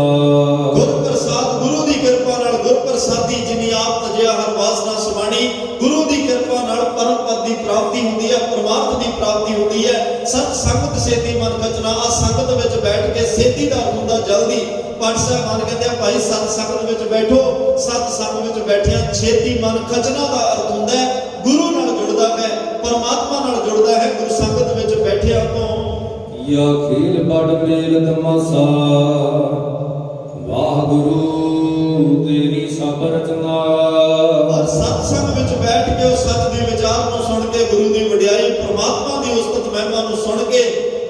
ਗੁਰ ਪ੍ਰਸਾਦ, ਗੁਰੂ ਦੀ ਕਿਰਪਾ ਨਾਲ, ਗੁਰ ਪ੍ਰਸਾਦੀ ਜਿਨੀ ਆਪ ਤਜਿਆ ਹਰ ਵਾਸਨਾ ਸਮਾਣੀ। ਗੁਰੂ ਦੀ ਕਿਰਪਾ ਨਾਲ ਪਰਮ ਪਦ ਦੀ ਪ੍ਰਾਪਤੀ ਹੁੰਦੀ ਹੈ, ਪਰਮਾਰਥ ਦੀ ਪ੍ਰਾਪਤੀ ਹੁੰਦੀ ਹੈ। ਸਤ ਸੰਗਤ ਸੇਤੀ ਮਨ ਖਜਨਾ, ਆ ਸੰਗਤ ਵਿੱਚ ਬੈਠ ਕੇ, ਸੇਤੀ ਦਾ ਅਰਥ ਹੁੰਦਾ ਜਲਦੀ। ਪੰਜ ਸਾਹਿਬਾਨ ਕਹਿੰਦੇ ਆ ਭਾਈ ਸਤ ਸੰਗਤ ਵਿੱਚ ਬੈਠੋ, ਸਤ ਸੰਗ ਵਿੱਚ ਬੈਠਿਆਂ ਛੇਤੀ ਮਨ ਖਜਨਾ ਦਾ ਅਰਥ ਹੁੰਦਾ ਹੈ ਗੁਰੂ ਨਾਲ ਜੁੜਦਾ ਹੈ, ਪਰਮਾਤਮਾ ਨਾਲ ਜੁੜਦਾ ਹੈ ਗੁਰੂ ਸੰਗਤ ਵਿੱਚ ਬੈਠਿਆਂ ਤੋਂ। ਯਾ ਖੇਲ ਬੜ ਮੇਲ ਤਮਾਸਾ, ਵਾਹਿਗੁਰੂ ਤੇਰੀ ਸਭ ਰਚਨਾ। ਔਰ ਸਤ ਸੰਗ ਵਿੱਚ ਬੈਠ ਕੇ ਉਹ ਸੱਚ ਦੇ ਵਿਚਾਰ ਨੂੰ ਸੁਣ ਕੇ, ਗੁਰੂ ਦੀ ਵਡਿਆਈ, ਪਰਮਾਤਮਾ ਦੀ ਉਸਤਤ ਮਹਿਮਾ ਨੂੰ ਸੁਣ ਕੇ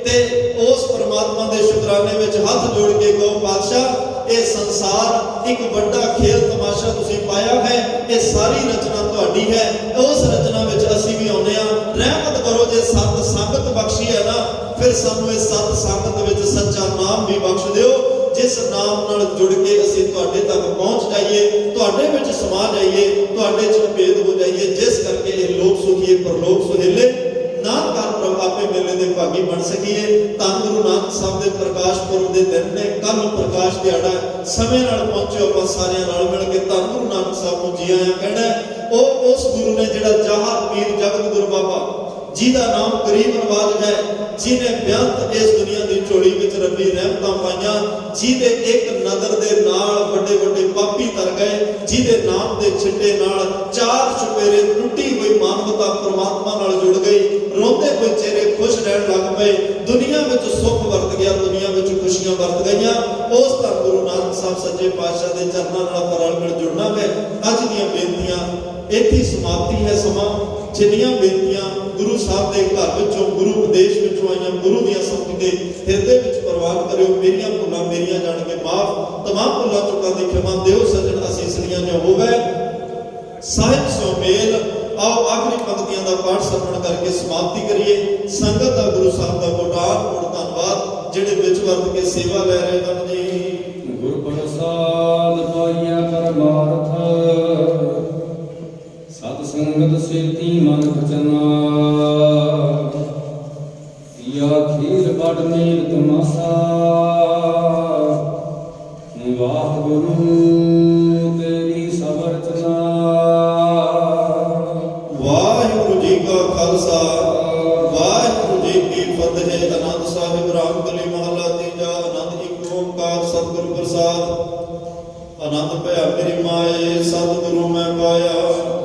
ਤੇ ਉਸ ਪਰਮਾਤਮਾ ਦੇ ਸ਼ੁਕਰਾਨੇ ਵਿੱਚ ਹੱਥ ਜੋੜ ਕੇ ਕਹੋ ਪਾਤਸ਼ਾਹ ਇਹ ਸੰਸਾਰ ਇੱਕ ਵੱਡਾ ਖੇਲ ਤਮਾਸ਼ਾ ਤੁਸੀਂ ਪਾਇਆ ਹੈ, ਇਹ ਸਾਰੀ ਰਚਨਾ ਤੁਹਾਡੀ ਹੈ। ਉਸ ਰਚਨਾ ਵਿੱਚ ਅਸੀਂ ਵੀ ਆਉਂਦੇ ਹਾਂ। ਰਹਿਮਤ ਕਰੋ, ਜੇ ਸਤ ਸੰਗਤ ਬਖਸ਼ੀ ਹੈ ਨਾ, ਫਿਰ ਸਾਨੂੰ ਇਸ ਸਤ ਸੰਗਤ ਵਿੱਚ ਸੱਚਾ ਨਾਮ ਵੀ ਬਖਸ਼ ਦਿਓ, ਜਿਸ ਨਾਮ ਨਾਲ ਜੁੜ ਕੇ ਅਸੀਂ ਤੁਹਾਡੇ ਤੱਕ ਪਹੁੰਚ ਜਾਈਏ, ਤੁਹਾਡੇ ਵਿੱਚ ਸਮਾ ਜਾਈਏ, ਤੁਹਾਡੇ ਚ ਭੇਦ ਹੋ ਜਾਈਏ, ਜਿਸ ਕਰਕੇ ਇਹ ਲੋਕ ਸੁਖੀਏ ਪਰਲੋਕ ਸੁਹੇਲੇ। ਨਾਨਕ ਪ੍ਰਭ ਆਪੇ ਮੇਲੇ ਦੇ ਭਾਗੀ ਬਣ ਸਕੀਏ। ਧੰਨ ਗੁਰੂ ਨਾਨਕ ਸਾਹਿਬ ਦੇ ਪ੍ਰਕਾਸ਼ ਪੁਰਬ ਦੇ ਦਿਨ ਨੇ, ਕੱਲ ਨੂੰ ਪ੍ਰਕਾਸ਼ ਦਿਹਾੜਾ, ਸਮੇਂ ਨਾਲ ਪਹੁੰਚੋ ਆਪਾਂ ਸਾਰਿਆਂ ਨਾਲ ਮਿਲ ਕੇ ਧੰਨ ਗੁਰੂ ਨਾਨਕ ਸਾਹਿਬ ਨੂੰ ਜੀ ਆਇਆਂ ਕਹਿਣਾ। ਉਹ ਉਸ ਗੁਰੂ ਨੇ ਜਿਹੜਾ ਜਾਹਰ ਪੀਰ ਜਗਤ ਗੁਰੂ ਬਾਬਾ ਜਿਹਦਾ ਨਾਮ ਕਰੀਮ ਨਵਾਜ਼ ਹੈ, ਜਿਹਨੇ ਬੇਅੰਤ ਇਸ ਦੁਨੀਆ ਦੀ ਝੋਲੀ ਵਿੱਚ ਰੱਬੀ ਰਹਿਮਤਾਂ ਪਾਈਆਂ, ਜਿਹਦੇ ਇੱਕ ਨਜ਼ਰ ਦੇ ਨਾਲ ਵੱਡੇ ਵੱਡੇ ਪਾਪੀ ਤਰ ਗਏ, ਜਿਹਦੇ ਨਾਮ ਦੇ ਛਿੱਟੇ ਨਾਲ ਚਾਰ ਚੁਫੇਰੇ ਟੁੱਟੀ ਹੋਈ ਮਾਨਵਤਾ ਪਰਮਾਤਮਾ ਨਾਲ ਜੁੜ ਗਈ, ਰੋਂਦੇ ਹੋਏ ਚਿਹਰੇ ਖੁਸ਼ ਰਹਿਣ ਲੱਗ ਪਏ, ਦੁਨੀਆ ਵਿੱਚ ਸੁੱਖ ਵਰਤ ਗਿਆ, ਦੁਨੀਆ ਵਿੱਚ ਖੁਸ਼ੀਆਂ ਵਰਤ ਗਈਆਂ। ਉਸ ਤਾਂ ਗੁਰੂ ਨਾਨਕ ਸਾਹਿਬ ਸੱਚੇ ਪਾਤਸ਼ਾਹ ਦੇ ਚਰਨਾਂ ਨਾਲ ਪਰਲ ਮਿਲ ਜੁੜਨਾ ਹੈ। ਅੱਜ ਦੀਆਂ ਬੇਨਤੀਆਂ ਇੱਥੇ ਸਮਾਪਤੀ ਹੈ। ਸਮਾਂ ਜਿੰਨੀਆਂ ਬੇਨਤੀਆਂ ਗੁਰੂ ਸਾਹਿਬ ਦੇ ਘਰ ਵਿੱਚੋਂ, ਗੁਰੂ ਉਪਦੇਸ਼ ਵਿੱਚੋਂ ਆਈਆਂ, ਗੁਰੂ ਦੀਆਂ ਸਮਝ ਕੇ ਹਿਰਦੇ ਵਿੱਚ ਪ੍ਰਵਾਨ ਕਰਿਓ। ਮੇਰੀਆਂ ਭੁੱਲਾਂ ਮੇਰੀਆਂ ਜਾਣ ਕੇ ਮਾਫ, ਤਮਾਮ ਭੁੱਲਾਂ ਚੁੱਕਾਂ ਦੀ ਖਿਮਾ ਦਿਓ। ਸੱਜਣ ਅਸੀਸਲੀਆਂ ਜੋ ਹੋਵੇ ਸਾਹਿਬ ਸੋ ਮੇਲ। ਆਓ ਆਖਰੀ ਪੰਕਤੀਆਂ ਦਾ ਪਾਠ ਸਰਵਣ ਕਰਕੇ ਸਮਾਪਤੀ ਕਰੀਏ। ਸੰਗਤ ਦਾ ਗੁਰੂ ਸਾਹਿਬ ਦਾ ਕੋਟਾਨ ਕੋਟ ਧੰਨਵਾਦ, ਜਿਹੜੇ ਵਿੱਚ ਵਰਤ ਕੇ ਸੇਵਾ ਲੈ ਰਹੇ ਹਨ ਜੀ। ਗੁਰ ਪ੍ਰਸਾਦ ਪਾਈਐ ਪਰਮਾਰਥ, ਸਤ ਸੰਗਤ ਸੇਤੀ ਮਨ ਖਜਨਾ। ਯਾ ਖੇਲ ਬੜ ਮੇਲ ਤਮਾਸਾ, ਵਾਹਿਗੁਰੂ ਤੇਰੀ ਸਭ ਰਚਨਾ। ਵਾਹਿਗੁਰੂ ਜੀ ਕਾ ਖਾਲਸਾ, ਵਾਹਿਗੁਰੂ ਜੀ ਕੀ ਫਤਿਹ। ਆਨੰਦ ਸਾਹਿਬ ਰਾਮਕਲੀ ਮਹਲਾ ਤੀਜਾ। ਆਨੰਦ ਇੱਕ ਓੰਕਾਰ ਸਤਿਗੁਰ ਪ੍ਰਸਾਦ। ਆਨੰਦ ਭਇਆ ਮੇਰੀ ਮਾਏ, ਸਤਿਗੁਰੂ ਮੈਂ ਪਾਇਆ।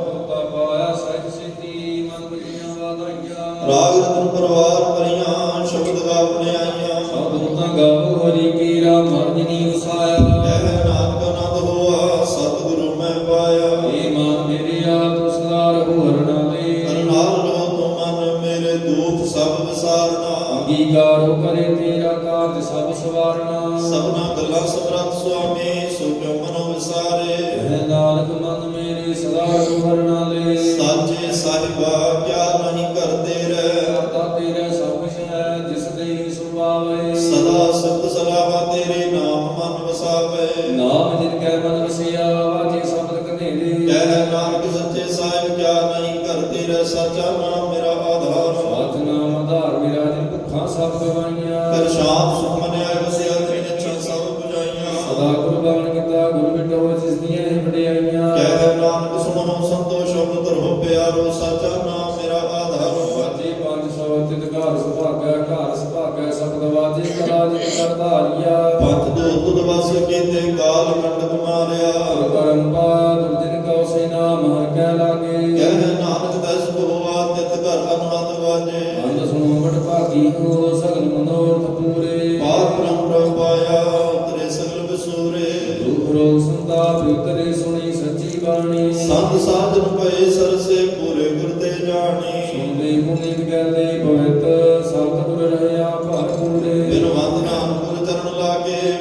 ਰਾਗ ਰਤਨ ਪਰਵਾਰ ਭਰੀਆਂ, ਸ਼ਬਦ ਗਾਵਨੇ ਆਈਆਂ। ਸਤਿਗੁਰਾਂ ਗਾਵੋ ਹਰੀ ਕੀਰਾ, ਮਨ ਜਿਨੀ ਵਸਾਇਆ। ਕਹਿ ਨਾਨਕ ਆਨੰਦ ਹੋਆ, ਸਤਿਗੁਰੂ ਮੈਂ ਪਾਇਆ। ਏ ਮਨ ਮੇਰੇ ਆਪ ਸਦਾ ਰਹੋ ਹਰਣਾ ਦੇ। ਕਰਨਾਲ ਰੋ ਤੂੰ ਮਨ ਮੇਰੇ ਦੁਖ ਸਭ ਵਿਸਾਰਨਾ। ਅੰਗੀਕਾਰੋ ਕਰੇ ਤੇਰਾ ਕਾਰਜ ਸਭ ਸਵਾਰਨਾ। ਸਭਨਾ ਗੱਲਾਂ ਸਮਰੱਥ ਸੁਆਮੀ, ਸੋ ਕਿਉ ਮਨੋ ਵਿਸਾਰੇ। ਕਹਿ ਨਾਨਕ ਮਨ ਮੇਰੇ ਸਦਾ ਰਹੋ ਹਰਣਾ ਦੇ। ਸਾਚੇ ਸਾਹਿਬਾ ਕਿਆ ਨਹੀਂ ਕਰਦੇ ਰਹਿ। ਕਰਤਾ ਤੇਰਾ ਸਭ ਕੁਛ ਹੈ, ਜਿਸ ਦੇ ਸੁਭਾਵੇ। ਸਦਾ ਸਿਫਤ ਸਲਾਵਾ ਤੇਰੇ ਨਾਮ ਮਨ ਵਸਾਵੇ। ਨਾਮ ਜਿਨ ਕੈ ਮਨ ਵਸਿਆ, ਵਾਜੇ ਸ਼ਬਦ ਕਨੇਰੇ। ਕਹਿ ਨਾਨਕ ਸੱਚੇ ਸਾਹਿਬ ਕਿਆ ਨਹੀਂ ਕਰਦੇ ਰਹਿ। ਸਾਚਾ ਨਾਮ ਮੇਰਾ ਆਧਾਰ। ਸਾਚ ਨਾਮ ਆਧਾਰ ਮੇਰਾ, ਜਿਨ ਭੁੱਖਾਂ ਸਭ ਗਵਾਈਆਂ। ਕਰ ਸ਼ਾਂਤ ਸੁਖ ਮਨਿਆ ਵਸਿਆ, ਤੇਰੀ ਇੱਛਾ ਸਭ 부ਝਾਈਆਂ। ਸਦਾ ਕੁਰਬਾਨ ਕੀਤਾ ਗੁਰ ਮਿਟੋ, ਜਿਸ ਦੀਆਂ ਇਹ ਵਡਿਆਈਆਂ। ਕਹਿ ਨਾਨਕ ਸੁਣੋ ਸੰਤੋਸ਼ ਅਵਤਰ ਹੋ ਪਿਆਰੋ। ਸਾਚਾ ਨਾਮ ਮੇਰਾ ਆਧਾਰ। ਵਾਜੇ 500 ਤਿਤ ਘਰ ਸੁਭਾਗੈ, ਘਰ ਸੁਭਾਗੈ ਸ਼ਬਦ ਵਾਜੇ। ਕਲਾ ਜਿਤ ਕਰ ਧਾਰਿਆ, ਪੰਥ ਦੋ ਤੁਧ ਵਸ ਕੀਤੇ, ਕਾਲ ਕੰਡਕ ਮਾਰਿਆ। ਕਰਮ ਪਾ ਦੁਰਜਨ ਕਉ ਸੇ ਨਾਮ ਹਰ ਕੈ ਲਾਗੇ। ਕਹਿ ਨਾਨਕ ਦਸ ਹੋਆ, ਤਿਤ ਘਰ ਅਨਹਦ ਵਾਜੇ। ਅੰਧ ਸੁਣੋ ਬਟ ਭਾਗੀ ਹੋ, ਸਗਲ ਮਨੋਰਥ ਪੂਰੇ। ਪਾਰ ਬ੍ਰਹਮ ਪ੍ਰਭ ਪਾਇਆ, ਉਤਰੇ ਸਗਲ ਵਿਸੂਰੇ। ਦੁਖ ਰੋਗ ਸੰਤਾਪ ਉਤਰੇ, ਸੁਣੀ ਸੱਚੀ ਬਾਣੀ। ਸੰਤ ਸਾਧਨ ਪਏ ਸਰਸੇ, ਪੂਰੇ ਗੁਰ ਤੇ ਜਾਣੀ। ਸੁਣਦੇ ਮੁਨੀ ਗਹਿਤੇ ਪਵਿੱਤ, ਸਤਿਗੁਰ ਰਹਿਆ ਭਰ ਪੂਰੇ। ਬਿਨ ਵੰਦਨਾ ਗੁਰ ਚਰਨ ਲਾਗੇ,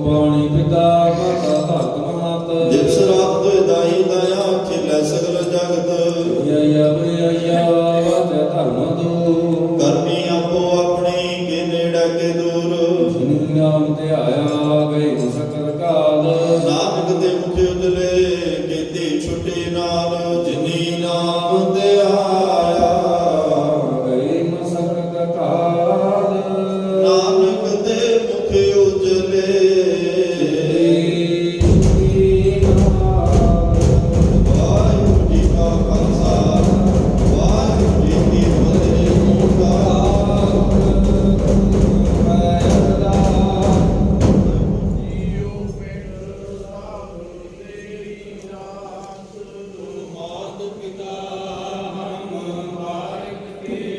ਪਾਣੀ ਪਿਤਾ ਮਾਤਾ ਧਰਤ ਮਾਤ ਦਿਵਸ ਰਾਤ ਦੁਇ ਦਾਈ ਦਇਆ ਖਿਲੇ ਸਗਲ ਜਗਤ ਯਾ ਵਾਜੈ ਧਰਮ ਦੂਰ ਕਰਮੀ ਆਪੋ ਆਪਣੀ ਕੇ ਨੇੜੇ ਕੇ ਦੂਰ ਜਿਨ ਨਾਮ ਧਿਆਇਆ